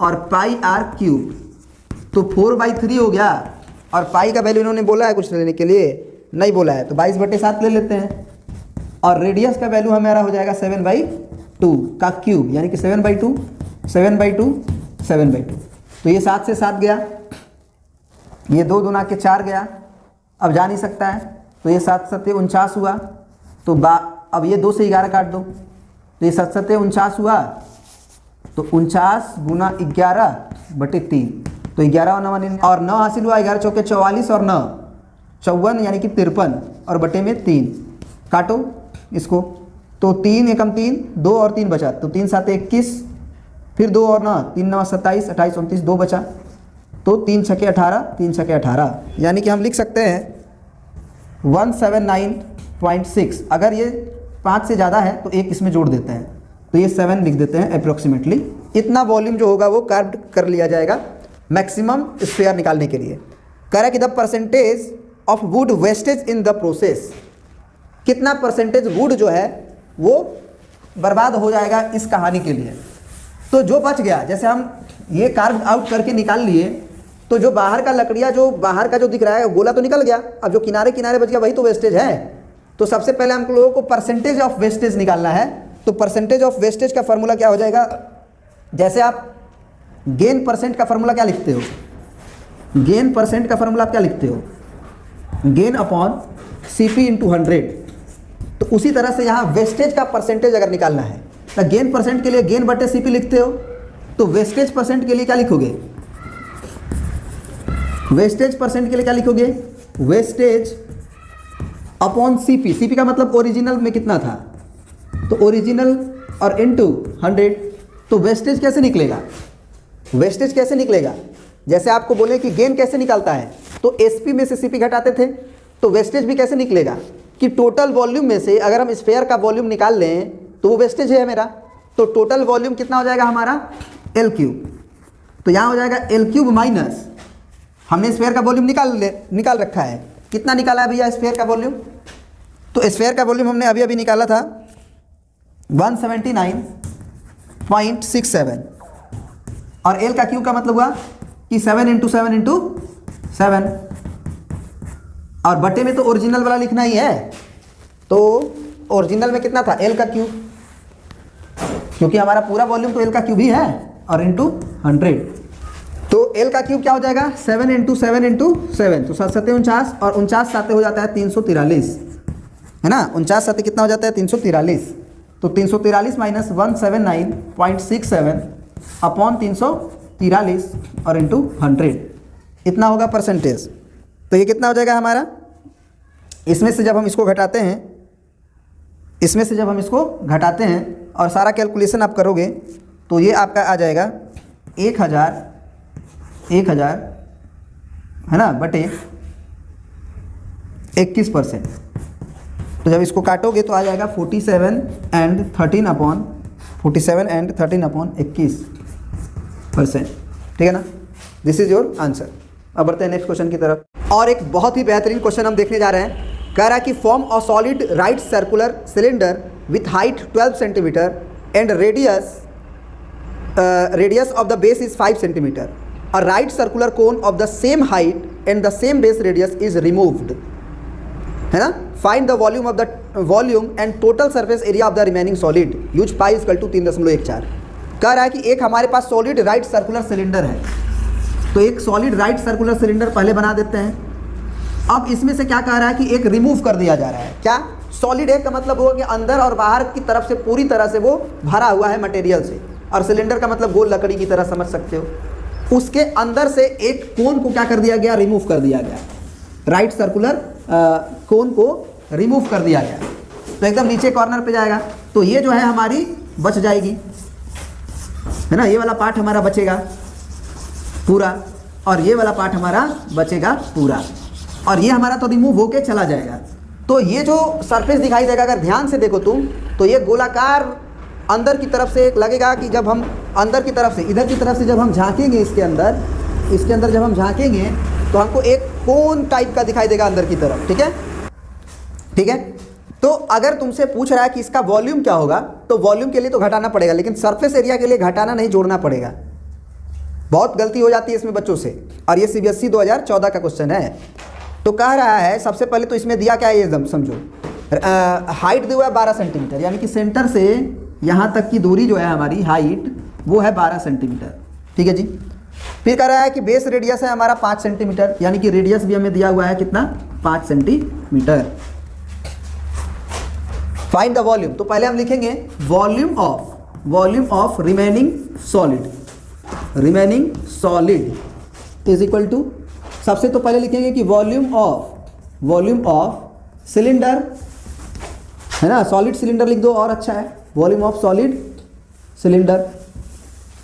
और पाई आर क्यूब। तो 4/3 हो गया, और पाई का वैल्यू इन्होंने बोला है कुछ लेने के लिए, नहीं बोला है, तो 22/7 ले लेते हैं, और रेडियस का वैल्यू हमारा हो जाएगा 7/2 का क्यूब, यानी कि 7/2 तो ये 7 से 7 गया, ये 2 दूना के 4 गया, अब जा नहीं सकता है, तो ये 7 7 49 हुआ। तो अब ये 2 से 11 काट दो, तो ये 7 7 49 हुआ, तो 49 गुना 11/3, तो 11 और 9 और 9 हासिल हुआ, 11 चौके 44 और 9 54, यानी कि 53, और बटे में 3 काटो इसको, तो 3 एकम 3, 2 और 3 बचा, तो 3 7 21, फिर 2 और 9, 3 9 27, 28 29, 2 बचा, तो 3 6 18, 3 6 18, यानी कि हम लिख सकते हैं 179.6। अगर ये 5 से ज़्यादा है तो एक इसमें जोड़ देते हैं, तो ये 7 लिख देते हैं अप्रोक्सीमेटली। इतना वॉल्यूम जो होगा वो कार्व्ड कर लिया जाएगा मैक्सिमम स्फेयर निकालने के लिए। कह रहा है कि the percentage of would wastage in the process, कितना परसेंटेज वुड जो है वो बर्बाद हो जाएगा इस कहानी के लिए। तो जो बच गया, जैसे हम ये कार्व आउट करके निकाल लिए, तो जो बाहर का लकड़ियाँ, जो बाहर का जो दिख रहा है गोला तो निकल गया, अब जो किनारे किनारे बच गया वही तो वेस्टेज है। तो सबसे पहले हम लोगों को परसेंटेज ऑफ वेस्टेज निकालना है। तो परसेंटेज ऑफ वेस्टेज का फॉर्मूला क्या हो जाएगा, जैसे आप गेन परसेंट का फॉर्मूला क्या लिखते हो, गेन परसेंट का फॉर्मूला आप क्या लिखते हो, गेन अपॉन CP × 100। तो उसी तरह से यहाँ वेस्टेज का परसेंटेज अगर निकालना है तो गेन परसेंट के लिए गेन बटे CP लिखते हो, तो वेस्टेज परसेंट के लिए क्या लिखोगे, वेस्टेज परसेंट के लिए क्या लिखोगे, वेस्टेज अपॉन CP। CP का मतलब ओरिजिनल में कितना था, तो ओरिजिनल और इनटू 100। तो वेस्टेज कैसे निकलेगा, वेस्टेज कैसे निकलेगा, जैसे आपको बोले कि गेन कैसे निकालता है, तो SP में से CP घटाते थे, तो वेस्टेज भी कैसे निकलेगा कि टोटल वॉल्यूम में से अगर हम स्फेयर का वॉल्यूम निकाल लें तो वो वेस्टेज है मेरा। तो टोटल वॉल्यूम कितना हो जाएगा हमारा L3। तो यहाँ हो जाएगा L3 माइनस, हमने स्फेयर का वॉल्यूम निकाल रखा है, कितना निकाला है भैया स्फेयर का वॉल्यूम, तो स्फेयर का वॉल्यूम हमने अभी अभी निकाला था 179.67 और एल का क्यू का मतलब हुआ कि 7 इंटू 7 इंटू 7 और बटे में तो ओरिजिनल वाला लिखना ही है। तो ओरिजिनल में कितना था एल का क्यू, क्योंकि हमारा पूरा वॉल्यूम तो एल का क्यू भी है और इंटू 100। तो एल का क्यूब क्या हो जाएगा 7 इंटू 7 इंटू 7 तो 7 7 49 और 49 साते हो जाता है 343 है ना। 49 साते कितना हो जाता है 343। तो 343 माइनस 179.67 अपॉन 343 और इंटू 100 इतना होगा परसेंटेज। तो ये कितना हो जाएगा हमारा, इसमें से जब हम इसको घटाते हैं, इसमें से जब हम इसको घटाते हैं और सारा कैलकुलेशन आप करोगे तो ये आपका आ जाएगा 1000 है ना बटे 21%। तो जब इसको काटोगे तो आ जाएगा 47 एंड 13 अपॉन 21%। ठीक है ना, दिस इज योर आंसर। अब बढ़ते हैं नेक्स्ट क्वेश्चन की तरफ। और एक बहुत ही बेहतरीन क्वेश्चन हम देखने जा रहे हैं। कह रहा है कि form a solid right circular cylinder with height 12 centimetre and radius of the base is 5 centimetre. A right circular cone of the same height and the same base radius is removed, है ना। Find the volume of the volume and total surface area of the remaining solid. Use pi is equal to 3.14। कह रहा है कि एक हमारे पास सॉलिड राइट सर्कुलर सिलेंडर है, तो एक सॉलिड राइट सर्कुलर सिलेंडर पहले बना देते हैं। अब इसमें से क्या कह रहा है कि एक रिमूव कर दिया जा रहा है। क्या सॉलिड है का मतलब होगा कि अंदर और बाहर की तरफ से पूरी तरह से वो भरा हुआ है मटेरियल से, और सिलेंडर का मतलब गोल लकड़ी की तरह समझ सकते हो। उसके अंदर से एक कोन को क्या कर दिया गया, रिमूव कर दिया गया। राइट सर्कुलर कोन को रिमूव कर दिया गया, तो एकदम नीचे कॉर्नर पे जाएगा। तो ये जो है हमारी बच जाएगी, है ना। ये वाला पार्ट हमारा बचेगा पूरा और ये वाला पार्ट हमारा बचेगा पूरा, और ये हमारा तो रिमूव होके चला जाएगा। तो ये जो सरफेस दिखाई देगा, अगर ध्यान से देखो तुम, तो ये गोलाकार अंदर की तरफ से एक लगेगा कि जब हम अंदर की तरफ से, इधर की तरफ से जब हम झांकेंगे इसके अंदर जब हम झांकेंगे तो हमको एक कोन टाइप का दिखाई देगा अंदर की तरफ। ठीक है, ठीक है। तो अगर तुमसे पूछ रहा है कि इसका वॉल्यूम क्या होगा, तो वॉल्यूम के लिए तो घटाना पड़ेगा, लेकिन सरफेस एरिया के लिए घटाना नहीं, जोड़ना पड़ेगा। बहुत गलती हो जाती है इसमें बच्चों से, और ये CBSE 2014 का क्वेश्चन है। तो कह रहा है सबसे पहले तो इसमें दिया क्या है ये समझो। हाइट दिया है 12 सेंटीमीटर, यानी कि सेंटर से यहाँ तक की दूरी जो है हमारी हाइट वो है 12 सेंटीमीटर। ठीक है जी। फिर कह रहा है कि बेस रेडियस है हमारा 5 सेंटीमीटर, यानी कि रेडियस भी हमें दिया हुआ है कितना, 5 सेंटीमीटर। फाइंड द वॉल्यूम, तो पहले हम लिखेंगे volume of remaining solid is equal to, सबसे तो पहले लिखेंगे कि वॉल्यूम ऑफ सिलेंडर, है ना। सॉलिड सिलेंडर लिख दो और अच्छा है, volume of solid cylinder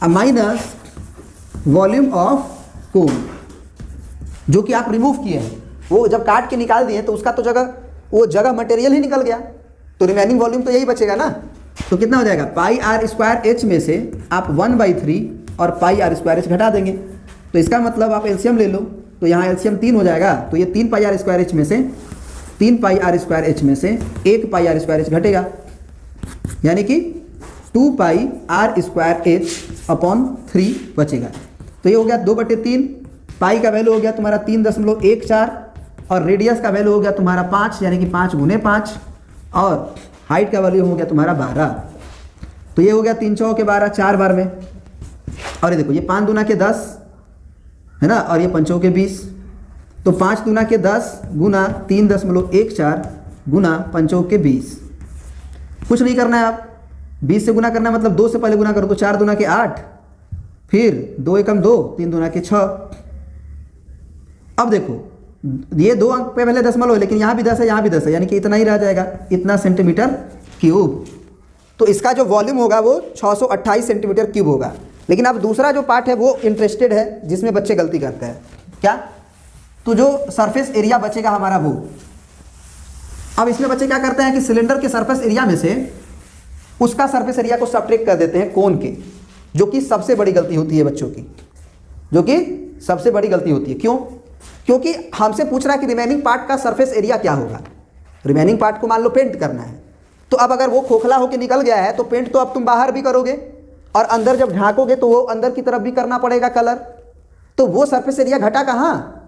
minus volume of cone, जो कि आप रिमूव किए हैं। वो जब काट के निकाल दिए तो उसका तो वो जगह मटेरियल ही निकल गया, तो रिमेनिंग वॉल्यूम तो यही बचेगा ना। तो कितना हो जाएगा, पाई आर स्क्वायर एच में से आप 1/3 और पाई आर स्क्वायर एच घटा देंगे। तो इसका मतलब आप एलसीएम ले लो, तो यहाँ एलसीएम 3 हो जाएगा, तो ये 3 पाई आर स्क्वायर एच में से 1 पाई आर स्क्वायर एच घटेगा, यानी कि 2 pi R square H upon 3 बचेगा। तो ये हो गया 2/3। पाई का वैल्यू हो गया तुम्हारा 3.14 और रेडियस का वैल्यू हो गया तुम्हारा 5, यानी कि 5 × 5, और हाइट का वैल्यू हो गया तुम्हारा 12। तो ये हो गया 3 चौके 12, 4 बार में। और ये देखो, ये 5 दूना के 10 है ना, और ये 5 चौके 20। तो 5 दूना के 10 गुना 3.14 गुना 5 चौके 20। कुछ नहीं करना है, आप 20 से गुना करना है, मतलब 2 से पहले गुना करो, तो 4 दूना के 8, फिर 2 एकम 2, 3 दूना के 6। अब देखो, ये 2 अंक पे पहले दशमलव है, लेकिन यहाँ भी 10 है, यहाँ भी 10 है, यानी कि इतना ही रह जाएगा, इतना सेंटीमीटर क्यूब। तो इसका जो वॉल्यूम होगा वो 628 सेंटीमीटर क्यूब होगा। लेकिन अब दूसरा जो पार्ट है वो इंटरेस्टेड है, जिसमें बच्चे गलती करते हैं। क्या, तो जो सरफेस एरिया बचेगा हमारा वो, अब इसमें बच्चे क्या करते हैं कि सिलेंडर के सरफेस एरिया में से उसका सरफेस एरिया को सब्ट्रैक्ट कर देते हैं कोन के, जो कि सबसे बड़ी गलती होती है बच्चों की, जो कि सबसे बड़ी गलती होती है। क्यों? क्योंकि हमसे पूछ रहा है कि रिमेनिंग पार्ट का सरफेस एरिया क्या होगा। रिमेनिंग पार्ट को मान लो पेंट करना है, तो अब अगर वो खोखला होकर निकल गया है तो पेंट तो अब तुम बाहर भी करोगे और अंदर जब झांकोगे तो वो अंदर की तरफ भी करना पड़ेगा कलर। तो वो सरफेस एरिया घटा कहाँ?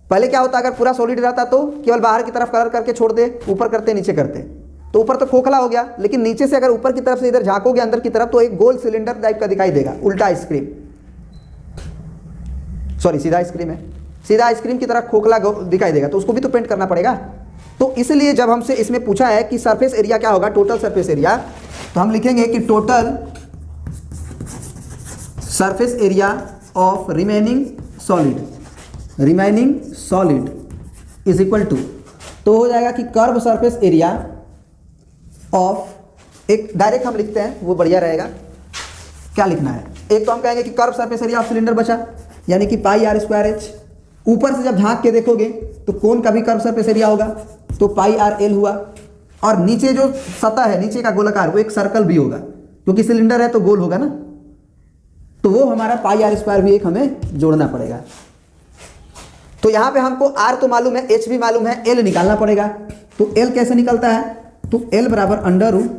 पहले क्या होता, अगर पूरा सॉलिड रहता तो केवल बाहर की तरफ कलर करके छोड़ दे, ऊपर करते नीचे करते, तो ऊपर तो खोखला हो गया, लेकिन नीचे से अगर ऊपर की तरफ से इधर झांकोगे अंदर की तरफ तो एक गोल सिलेंडर टाइप का दिखाई देगा, उल्टा आइसक्रीम, सॉरी सीधा आइसक्रीम है, सीधा आइसक्रीम की तरह खोखला दिखाई देगा, तो उसको भी तो पेंट करना पड़ेगा। तो इसलिए जब हमसे इसमें पूछा है कि सरफेस एरिया क्या होगा, टोटल सरफेस एरिया, तो हम लिखेंगे कि total surface area of remaining solid is equal to, तो हो जाएगा कि कर्व सरफेस एरिया ऑफ, एक डायरेक्ट हम लिखते हैं वो बढ़िया रहेगा, क्या लिखना है, एक तो हम कहेंगे कि curve surface area of cylinder बचा, यानी कि पाई आर स्क्वायर एच, ऊपर से जब झांक के देखोगे तो कोन का भी कर्व सरफेस एरिया होगा तो पाई आर एल हुआ, और नीचे जो सतह है नीचे का गोलाकार वो एक सर्कल भी होगा, क्योंकि सिलेंडर है तो गोल होगा ना, तो वो हमारा पाई आर स्क्वायर भी एक हमें जोड़ना पड़ेगा। तो यहां पे हमको आर तो मालूम है, एच भी मालूम है, एल निकालना पड़ेगा। तो एल कैसे निकलता है, तो एल बराबर under root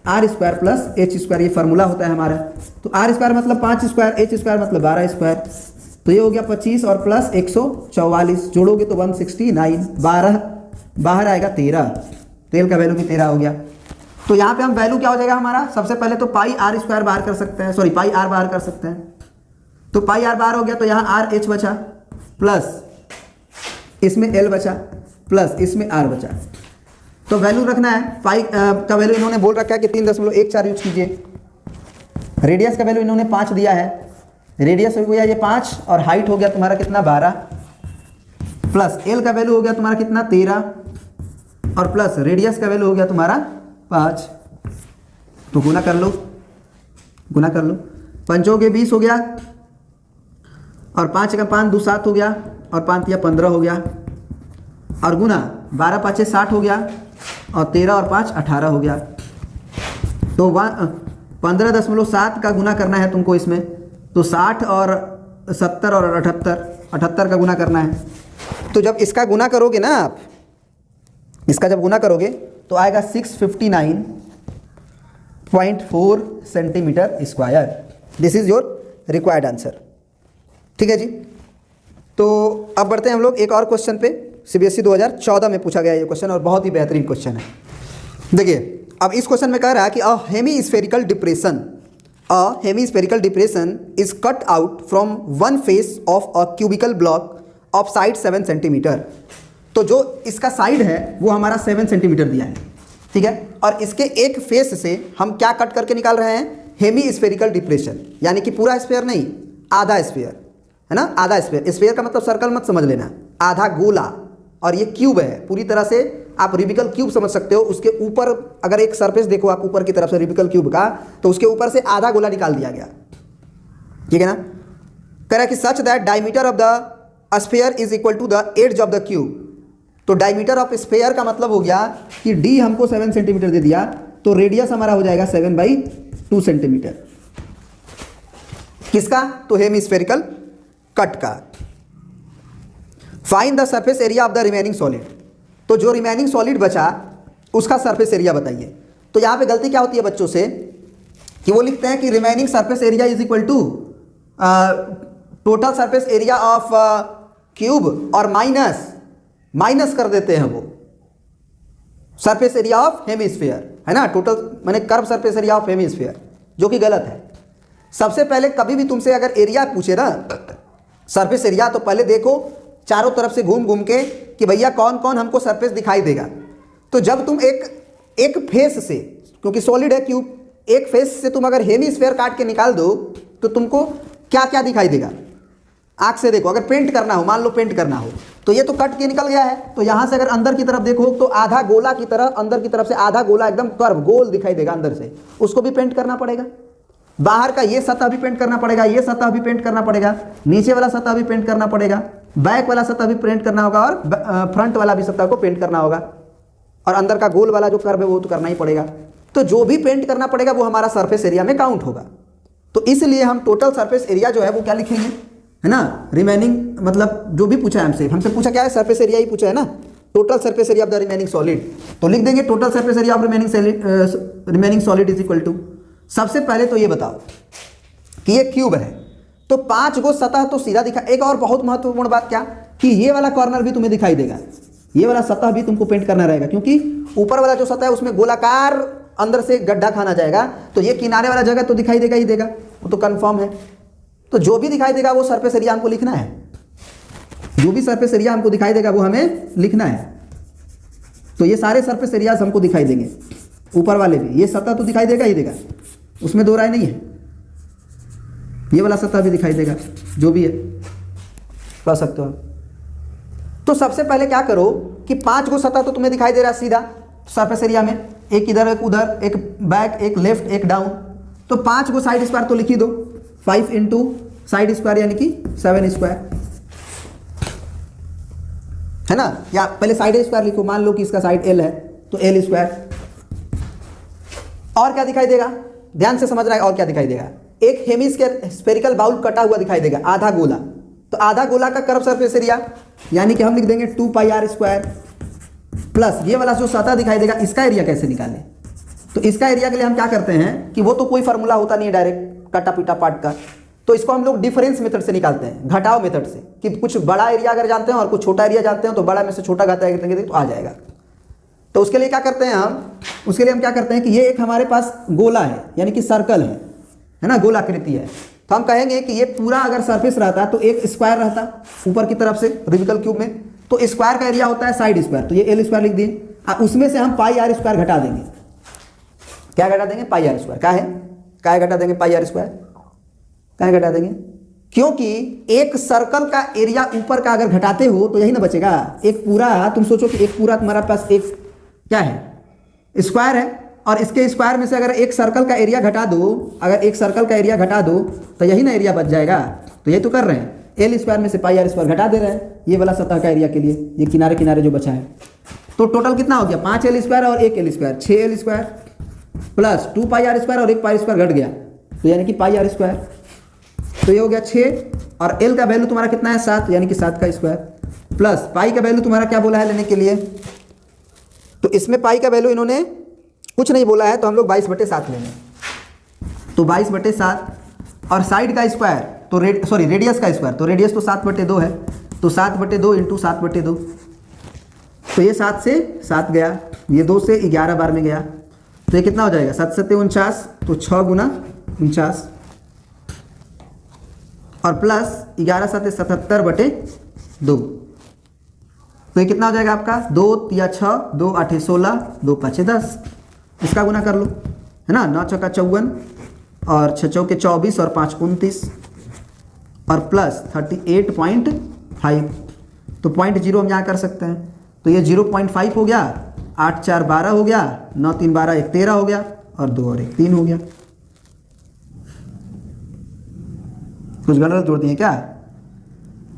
R square plus H square, ये फार्मूला होता है हमारा। तो आर स्क्वायर मतलब 5 स्क्वायर, एच स्क्वायर मतलब 12 स्क्वायर, तो ये हो गया 25 और प्लस 144, जोड़ोगे तो 169, 12 बाहर आएगा 13, तेल का वैल्यू भी 13 हो गया। तो यहाँ पे हम वैल्यू क्या हो जाएगा हमारा, सबसे पहले तो पाई आर स्क्वायर बाहर कर सकते हैं, सॉरी पाई आर बाहर कर सकते हैं, तो पाई आर बाहर हो गया, तो यहाँ आर एच बचा प्लस इसमें एल बचा प्लस इसमें आर बचा। तो वैल्यू रखना है, पाई का वैल्यू इन्होंने बोल रखा है कि 3.14 यूज कीजिए, रेडियस का वैल्यू इन्होंने 5 दिया है, रेडियस हो गया ये 5 और हाइट हो गया तुम्हारा कितना 12, प्लस एल का वैल्यू हो गया तुम्हारा कितना 13 और प्लस रेडियस का वैल्यू हो गया तुम्हारा 5, तो गुना कर लो, गुना कर लो, 5 के 20 हो गया और 5 का 5 2 7 हो गया और 5 या 15 हो गया, और गुना 12 5 60 हो गया और 13 और 5 18 हो गया। तो 15.7 का गुना करना है तुमको इसमें, तो 60 और 70 और 78 का गुना करना है। तो जब इसका गुना करोगे ना आप, इसका जब गुना करोगे तो आएगा 659.4 centimetre square. This is your required answer. ठीक है जी। तो अब बढ़ते हैं हम लोग एक और क्वेश्चन पे, सीबीएसई 2014 में पूछा गया ये क्वेश्चन और बहुत ही बेहतरीन क्वेश्चन है। देखिए अब इस क्वेश्चन में कह रहा है कि a hemispherical depression is cut out from one face of a cubical block of side 7 centimetre. तो जो इसका साइड है वो हमारा 7 सेंटीमीटर दिया है, ठीक है, और इसके एक फेस से हम क्या कट करके निकाल रहे हैं, हेमीस्फेरिकल डिप्रेशन, यानी कि पूरा स्फीयर नहीं, आधा स्फीयर है ना, आधा स्फीयर। स्फीयर का मतलब सर्कल मत समझ लेना, आधा गोला, और ये क्यूब है, पूरी तरह से आप रिबिकल क्यूब समझ सकते हो। उसके ऊपर अगर एक सरफेस देखो आप ऊपर की तरफ से रिबिकल क्यूब का, तो उसके ऊपर से आधा गोला निकाल दिया गया, ठीक है ना। कह रहा है कि such that diameter of the sphere is equal to the edge of the cube. तो डायमीटर ऑफ स्फीयर का मतलब हो गया कि डी हमको 7 सेंटीमीटर दे दिया, तो रेडियस हमारा हो जाएगा 7/2 सेंटीमीटर। किसका, तो हेमीस्फेरिकल कट का। Find the surface area of the remaining solid. तो जो रिमेनिंग सॉलिड बचा उसका सरफेस एरिया बताइए। तो यहां पे गलती क्या होती है बच्चों से कि वो लिखते हैं कि remaining surface area is equal to total surface area of cube, और माइनस कर देते हैं वो सरफेस एरिया ऑफ हेमीस्फीयर, है ना, टोटल माने curve surface area of hemisphere, जो कि गलत है। सबसे पहले कभी भी तुमसे अगर एरिया पूछे ना, सरफेस एरिया, तो पहले देखो चारों तरफ से घूम घूम के कि भैया कौन कौन हमको सरफेस दिखाई देगा। तो जब तुम एक फेस से, क्योंकि सॉलिड है क्यूब, एक फेस से तुम अगर हेमीस्फीयर काट के निकाल दो तो तुमको क्या क्या दिखाई देगा, आंख से देखो। अगर पेंट करना हो, मान लो पेंट करना हो, तो ये तो कट के निकल गया है, तो यहां से अगर अंदर की तरफ देखो तो आधा गोला की तरह, अंदर की तरफ से आधा गोला एकदम कर्व गोल दिखाई देगा अंदर से, उसको भी पेंट करना पड़ेगा। बाहर का ये सतह भी पेंट करना पड़ेगा, ये सतह भी पेंट करना पड़ेगा, नीचे वाला सतह भी पेंट करना पड़ेगा, बैक वाला सतह भी पेंट करना होगा, और फ्रंट वाला भी सतह को पेंट करना होगा, और अंदर का गोल वाला जो कर्व है वो तो करना ही पड़ेगा। तो जो भी पेंट करना पड़ेगा वो हमारा सरफेस एरिया में काउंट होगा। तो इसलिए हम टोटल सरफेस एरिया जो है वो क्या लिखेंगे, है ना, रिमेनिंग, मतलब जो भी पूछा है हमसे पूछा क्या है, सरफेस एरिया ही पूछा है ना, total surface area of the remaining solid. तो लिख देंगे total surface area of remaining solid is equal to, सबसे पहले तो ये बताओ कि ये क्यूब है तो 5 गो सतह तो सीधा दिखा। एक और बहुत महत्वपूर्ण बात क्या कि ये वाला कॉर्नर भी तुम्हें दिखाई देगा, ये वाला सतह भी तुमको पेंट करना रहेगा, क्योंकि ऊपर वाला जो सतह है उसमें गोलाकार अंदर से गड्ढा खाना जाएगा, तो ये किनारे वाला जगह तो दिखाई देगा ही देगा, वो तो कंफर्म है। तो जो भी दिखाई देगा वो सरफेस एरिया हमको लिखना है, जो भी सरफेस एरिया हमको दिखाई देगा वो हमें लिखना है। तो ये सारे सरफेस एरियाज हमको दिखाई देंगे, ऊपर वाले भी, ये सतह तो दिखाई देगा ही देगा, उसमें दो राय नहीं है। ये वाला सतह भी दिखाई देगा, जो भी है पढ़ सकते हो। तो सबसे पहले क्या करो कि 5 गो सतह तो तुम्हें दिखाई दे रहा है सीधा सरफेस एरिया में, एक इधर एक उधर, एक बैक एक लेफ्ट एक डाउन, तो 5 गो साइड स्क्वायर तो लिख ही दो, 5 इंटू साइड स्क्वायर यानी कि 7 स्क्वायर है ना। या पहले साइड स्क्वायर लिखो, मान लो कि इसका साइड एल है तो एल स्क्वायर। और क्या दिखाई देगा, ध्यान से समझ रहा है, और क्या दिखाई देगा, एक हेमिस्फीयर स्फेरिकल बाउल कटा हुआ दिखाई देगा, आधा गोला, तो आधा गोला का कर्व सरफेस एरिया यानी कि हम लिख देंगे 2 पाई आर स्क्वायर प्लस ये वाला जो सतह दिखाई देगा इसका एरिया कैसे निकालें। तो इसका एरिया के लिए हम क्या करते हैं कि वो तो कोई फार्मूला होता नहीं है डायरेक्ट कटा पिटा पार्ट का, तो इसको हम लोग डिफरेंस मेथड से निकालते हैं, घटाव मेथड से, कि कुछ बड़ा एरिया अगर जानते हैं और कुछ छोटा एरिया जानते हैं तो बड़ा में से छोटा घटाएंगे तो आ जाएगा। तो उसके लिए क्या करते हैं हम क्या करते हैं कि ये एक हमारे पास गोला है यानी कि सर्कल है ना, गोलाकृति है, तो हम कहेंगे कि ये पूरा अगर सरफेस रहता तो एक स्क्वायर रहता ऊपर की तरफ से रूबिकल क्यूब में, तो स्क्वायर का एरिया होता है साइड स्क्वायर, तो ये एल स्क्वायर लिख दिए, उसमें से हम पाई आर स्क्वायर घटा देंगे। क्या घटा देंगे, पाई आर स्क्वायर। क्या घटा देंगे, पाई आर स्क्वायर क्या घटा देंगे, क्योंकि एक सर्कल का एरिया ऊपर का अगर घटाते हो तो यही ना बचेगा, एक पूरा, तुम सोचो कि एक पूरा तुम्हारा पास एक क्या है स्क्वायर है, और इसके स्क्वायर में से अगर एक सर्कल का एरिया घटा दो, अगर एक सर्कल का एरिया घटा दो तो यही ना एरिया बच जाएगा। तो ये तो कर रहे हैं, एल स्क्वायर में से पाई आर स्क्वायर घटा दे रहे हैं ये वाला सतह का एरिया के लिए, ये किनारे किनारे जो बचा है। तो टोटल कितना हो गया, 5 एल स्क्वायर और 1 L square, 6 L square plus 2 pi R square और 1 पाई स्क्वायर घट गया, तो यानी कि पाई आर स्क्वायर, तो ये हो गया 6, और एल का वैल्यू तुम्हारा कितना है 7 यानी कि 7 का स्क्वायर, प्लस पाई का वैल्यू तुम्हारा क्या बोला है लेने के लिए, तो इसमें पाई का वैल्यू इन्होंने कुछ नहीं बोला है, तो हम लोग 22/7 लेंगे, तो 22/7 और साइड का स्क्वायर तो रेडियस का स्क्वायर, तो रेडियस तो 7/2 है, तो 7/2 इंटू 7/2, तो ये 7 से 7 गया, ये 2 से 11 बार में गया, तो ये कितना हो जाएगा 7 7 49, तो 6 गुना 49 और प्लस 11 7 77/2, तो ये कितना हो जाएगा आपका 2 3 6 2 8 16 2 5 10, इसका गुना कर लो है ना, 9 चौका 54 और 6 चौके 24 और 5 29 और प्लस 38.5, तो 0.0 हम यहाँ कर सकते हैं, तो ये 0.5 हो गया, 8 4 12 हो गया, 9 3 12 1 13 हो गया और 2 और 1 3 हो गया। कुछ गलत जोड़ दिए क्या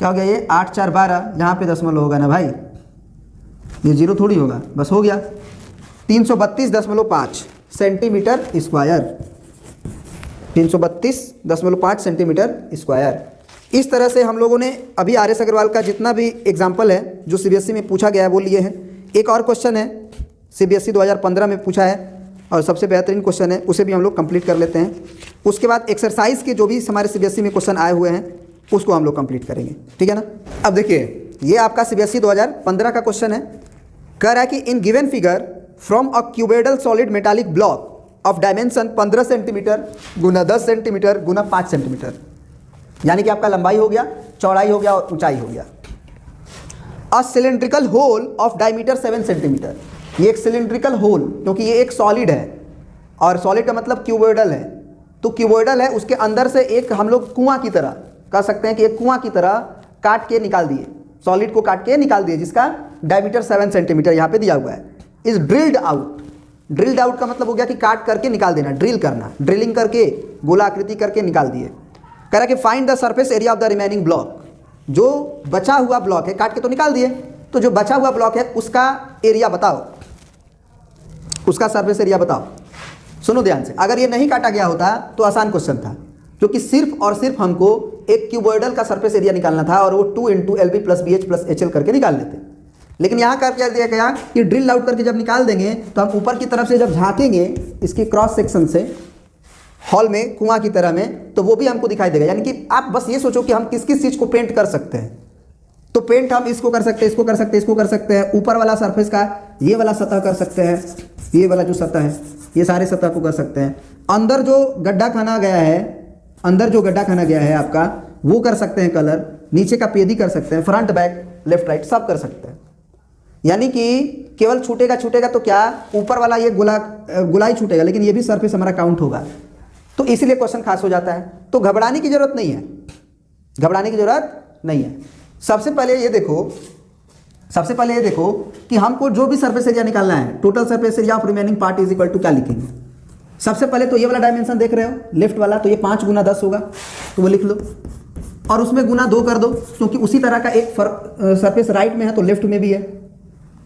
हो गया, ये 8 4 12 यहाँ पे दशमलव होगा ना भाई, ये 0 थोड़ी होगा, बस हो गया 332.5 सेंटीमीटर स्क्वायर, 332.5 सेंटीमीटर स्क्वायर। इस तरह से हम लोगों ने अभी आर एस अग्रवाल का जितना भी एग्जाम्पल है जो सीबीएसई में पूछा गया है वो लिए हैं। एक और क्वेश्चन है सीबीएसई 2015 में पूछा है और सबसे बेहतरीन क्वेश्चन है, उसे भी हम लोग कंप्लीट कर लेते हैं। उसके बाद एक्सरसाइज के जो भी हमारे सीबीएसई में क्वेश्चन आए हुए हैं उसको हम लोग कंप्लीट करेंगे, ठीक है ना। अब देखिए ये आपका सीबीएसई 2015 का क्वेश्चन है, कह रहा है कि in given figure from a cuboidal solid metallic block of dimension 15 centimetre गुना 10 सेंटीमीटर गुना 5 सेंटीमीटर, यानी कि आपका लंबाई हो गया, चौड़ाई हो गया और ऊंचाई हो गया। A cylindrical whole of diameter 7 centimetre, ये एक सिलेंड्रिकल होल, क्योंकि ये एक सॉलिड है और सॉलिड का मतलब क्यूबोइडल है, तो क्यूबोइडल है, उसके अंदर से एक हम लोग कुआं की तरह कह सकते हैं कि एक कुआं की तरह काट के निकाल दिए, सॉलिड को काट के निकाल दिए, जिसका डायमीटर 7 सेंटीमीटर यहाँ पे दिया हुआ है। Is drilled out, drilled out का मतलब हो गया कि काट करके निकाल देना, ड्रिल करना, ड्रिलिंग करके गोलाकृति करके निकाल दिए। कह रहा कि find the surface area of the remaining block, जो बचा हुआ ब्लॉक है, काट के तो निकाल दिए, तो जो बचा हुआ ब्लॉक है उसका एरिया बताओ, उसका सरफेस एरिया बताओ। सुनो ध्यान से, अगर ये नहीं काटा गया होता तो आसान क्वेश्चन था, क्योंकि सिर्फ और सिर्फ हमको एक क्यूबोइडल का सरफेस एरिया निकालना था और वो 2 × LB + BH + HL करके निकाल लेते। लेकिन यहाँ कर क्या दिया गया कि ड्रिल आउट करके जब निकाल देंगे तो हम ऊपर की तरफ से जब झाँकेंगे इसके क्रॉस सेक्शन से हॉल में कुआं की तरह में, तो वो भी हमको दिखाई देगा। यानी कि आप बस ये सोचो कि हम किस किस चीज़ को पेंट कर सकते हैं। तो पेंट हम इसको कर सकते हैं, इसको कर सकते हैं, इसको कर सकते हैं, ऊपर वाला सरफेस का ये वाला सतह कर सकते हैं, ये वाला जो सतह है ये सारे सतह को कर सकते हैं। अंदर जो गड्ढा खाना गया है, अंदर जो गड्ढा खाना गया है आपका वो कर सकते हैं कलर, नीचे का पेदी कर सकते हैं, फ्रंट बैक लेफ्ट राइट सब कर सकते हैं। यानी कि केवल छूटेगा तो क्या ऊपर वाला ये गुलाई छूटेगा, लेकिन ये भी सरफेस हमारा काउंट होगा। तो इसीलिए क्वेश्चन खास हो जाता है। तो घबराने की जरूरत नहीं है, घबराने की जरूरत नहीं है। सबसे पहले ये देखो कि हमको जो भी सरफेस एरिया निकालना है, total surface area of remaining part is equal to क्या लिखेंगे। सबसे पहले तो ये वाला डायमेंशन देख रहे हो लेफ्ट वाला, तो ये 5 गुना 10 होगा, तो वो लिख लो और उसमें गुना 2 कर दो, क्योंकि उसी तरह का एक सरफेस राइट में है तो लेफ्ट में भी है।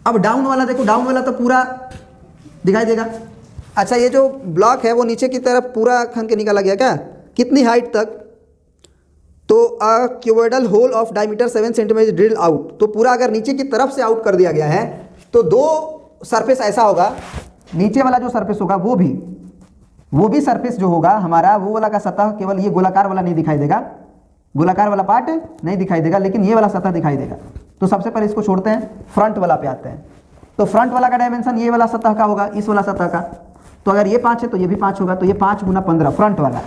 अब डाउन वाला देखो, डाउन वाला तो पूरा दिखाई देगा। अच्छा, ये जो ब्लॉक है वो नीचे की तरफ पूरा खन के निकाला गया क्या, कितनी हाइट तक, तो a cuboidal hole of diameter 7 centimetre drill out. तो पूरा अगर नीचे की तरफ से आउट कर दिया गया है तो 2 सरफेस ऐसा होगा, नीचे वाला जो सरफेस होगा वो भी सरफेस जो होगा हमारा वो वाला का सतह, केवल ये गोलाकार वाला नहीं दिखाई देगा, गोलाकार वाला पार्ट नहीं दिखाई देगा, लेकिन ये वाला सतह दिखाई देगा। तो सबसे पहले इसको छोड़ते हैं, फ्रंट वाला पे आते हैं। तो फ्रंट वाला का डायमेंशन ये वाला सतह का होगा, इस वाला सतह का। तो अगर ये 5 है तो ये भी 5 होगा, तो ये 5 गुना 15 फ्रंट वाला,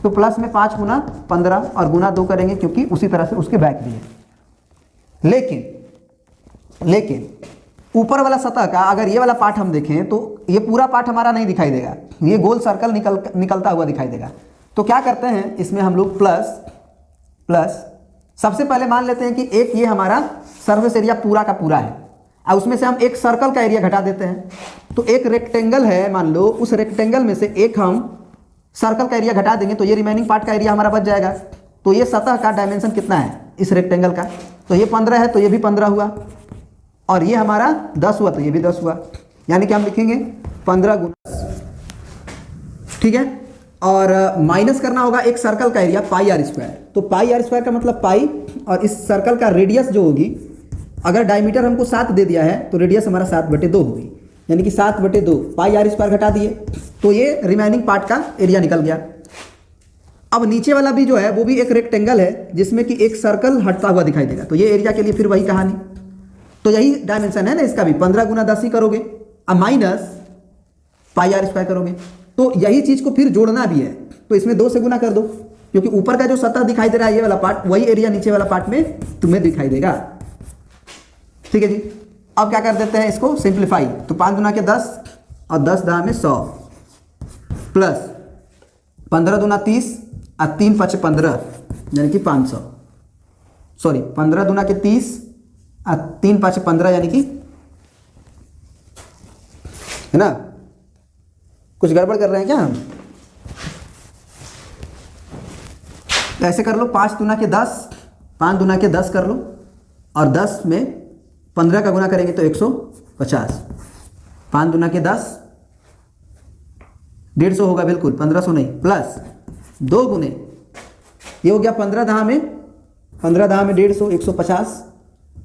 तो प्लस में 5 गुना 15 और गुना 2 करेंगे क्योंकि उसी तरह से उसके बैक भी है। लेकिन ऊपर वाला सतह का अगर ये वाला पार्ट हम देखें तो ये पूरा पार्ट हमारा नहीं दिखाई देगा, ये गोल सर्कल निकलता हुआ दिखाई देगा। तो क्या करते हैं इसमें हम लोग प्लस सबसे पहले मान लेते हैं कि एक ये हमारा सरफेस एरिया पूरा का पूरा है, और उसमें से हम एक सर्कल का एरिया घटा देते हैं। तो एक रेक्टेंगल है मान लो, उस रेक्टेंगल में से एक हम सर्कल का एरिया घटा देंगे तो ये रिमेनिंग पार्ट का एरिया हमारा बच जाएगा। तो ये सतह का डायमेंशन कितना है इस रेक्टेंगल का, तो ये 15 है, तो ये भी 15 हुआ, और ये हमारा 10 हुआ, तो ये भी 10 हुआ। यानी कि हम लिखेंगे 15 गुना 10, ठीक है। और माइनस करना होगा एक सर्कल का एरिया पाई आर स्क्वायर। तो पाई आर स्क्वायर का मतलब पाई, और इस सर्कल का रेडियस जो होगी, अगर डायमीटर हमको 7 दे दिया है तो रेडियस हमारा 7/2 होगी, यानी कि 7/2 पाई आर स्क्वायर घटा दिए तो ये रिमेनिंग पार्ट का एरिया निकल गया। अब नीचे वाला भी जो है वो भी एक रेक्टेंगल है जिसमें कि एक सर्कल हटता हुआ दिखाई देगा, तो ये एरिया के लिए फिर वही कहानी। तो यही डायमेंशन है ना इसका भी, 15 गुना 10 ही करोगे, अब माइनस पाई आर स्क्वायर करोगे। तो यही चीज को फिर जोड़ना भी है, तो इसमें 2 से गुना कर दो, क्योंकि ऊपर का जो सतह दिखाई दे रहा है ये वाला पार्ट, वही एरिया नीचे वाला पार्ट में तुम्हें दिखाई देगा। ठीक है जी। अब क्या कर देते हैं इसको सिंप्लीफाई, तो 5 दुना के 10 और 10 दहा में 100 प्लस 15 दुना 30 और 3 5 15 यानी कि 500, सॉरी 15 दुना के 30 और 3 5 15 यानी कि, है ना, कुछ गड़बड़ कर रहे हैं क्या हम? ऐसे कर लो, 5 दुना के 10, 5 दुना के 10 कर लो, और 10 में 15 का गुना करेंगे तो 150, 5 दुना के 10 150 होगा, बिल्कुल 1500 नहीं, प्लस 2 गुने ये हो गया 15 दहा में 150 150,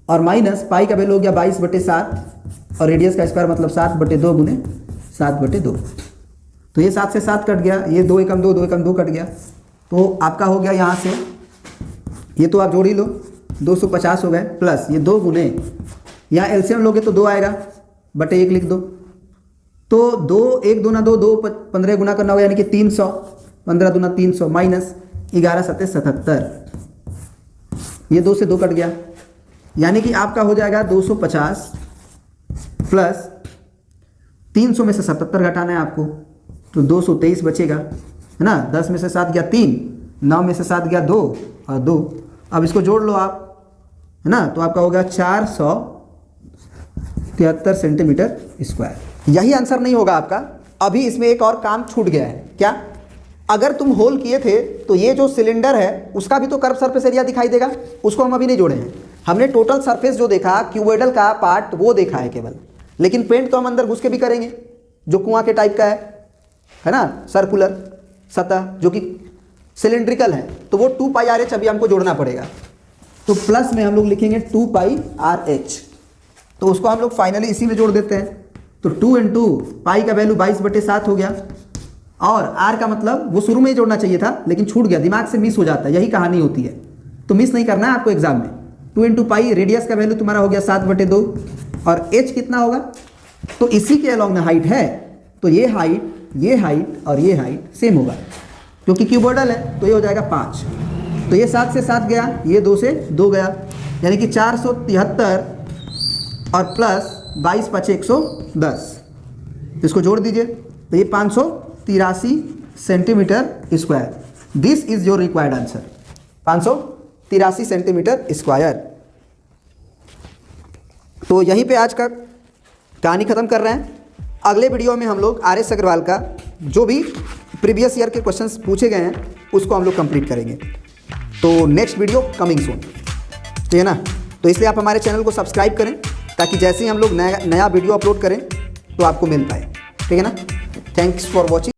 और माइनस पाई का वैल्यू हो गया 22/7, और रेडियस का स्क्वायर मतलब 7/2 गुने 7/2। तो ये 7 से 7 कट गया, ये 2 एकम 2 2 एकम 2 कट गया, तो आपका हो गया यहाँ से, ये तो आप जोड़ ही लो, 250 हो गए, प्लस ये 2 गुने, यहाँ एलसीएम लोगे तो 2 आएगा, बटे 1 लिख दो, तो 2 1 दूना 2 2 15 गुना करना होगा यानी कि 300, 15 दूना 300 माइनस 11 7 77, ये 2 से 2 कट गया, यानी कि आपका हो जाएगा 250 प्लस 300 में से 77 घटाना है आपको, तो 223 बचेगा, है ना। 10 में से 7 गया 3, 9 में से 7 गया 2 और 2, अब इसको जोड़ लो आप, है ना, तो आपका होगा 473 सेंटीमीटर स्क्वायर। यही आंसर नहीं होगा आपका, अभी इसमें एक और काम छूट गया है। क्या? अगर तुम होल किए थे तो ये जो सिलेंडर है उसका भी तो कर्व सरफेस एरिया दिखाई देगा, उसको हम अभी नहीं जोड़े हैं। हमने टोटल सरफेस जो देखा क्यूबोइडल का पार्ट वो देखा है केवल, लेकिन पेंट तो हम अंदर घुस के भी करेंगे, जो कुआं के टाइप का है ना, सर्कुलर सतह जो कि सिलेंड्रिकल है, तो वो 2 πRh अभी हमको जोड़ना पड़ेगा। तो प्लस में हम लोग लिखेंगे 2 πRh, तो उसको हम लोग फाइनली इसी में जोड़ देते हैं। तो 2 इंटू पाई का वैल्यू 22/7 हो गया, और आर का मतलब वो शुरू में ही जोड़ना चाहिए था लेकिन छूट गया, दिमाग से मिस हो जाता है, यही कहानी होती है। तो मिस नहीं करना है आपको एग्जाम में। 2 इंटू पाई, रेडियस का वैल्यू तुम्हारा हो गया 7/2, और एच कितना होगा, तो इसी के अलॉन्ग में हाइट है, तो ये हाइट और ये हाइट सेम होगा क्योंकि क्यूबॉइडल है, तो ये हो जाएगा 5। तो ये 7 से 7 गया, ये 2 से 2 गया, यानी कि 473 और प्लस 22 × 5 = 110। इसको जोड़ दीजिए, तो ये 583 centimetre square. This is your required answer, 583 centimetre square. तो यहीं पे आज का कहानी ख़त्म कर रहे हैं। अगले वीडियो में हम लोग आर.एस. अग्रवाल का जो भी प्रीवियस ईयर के क्वेश्चंस पूछे गए हैं उसको हम लोग कंप्लीट करेंगे। तो नेक्स्ट वीडियो कमिंग सून, ठीक है ना। तो इसलिए आप हमारे चैनल को सब्सक्राइब करें ताकि जैसे ही हम लोग नया वीडियो अपलोड करें तो आपको मिल पाए, ठीक है ना। Thanks for watching.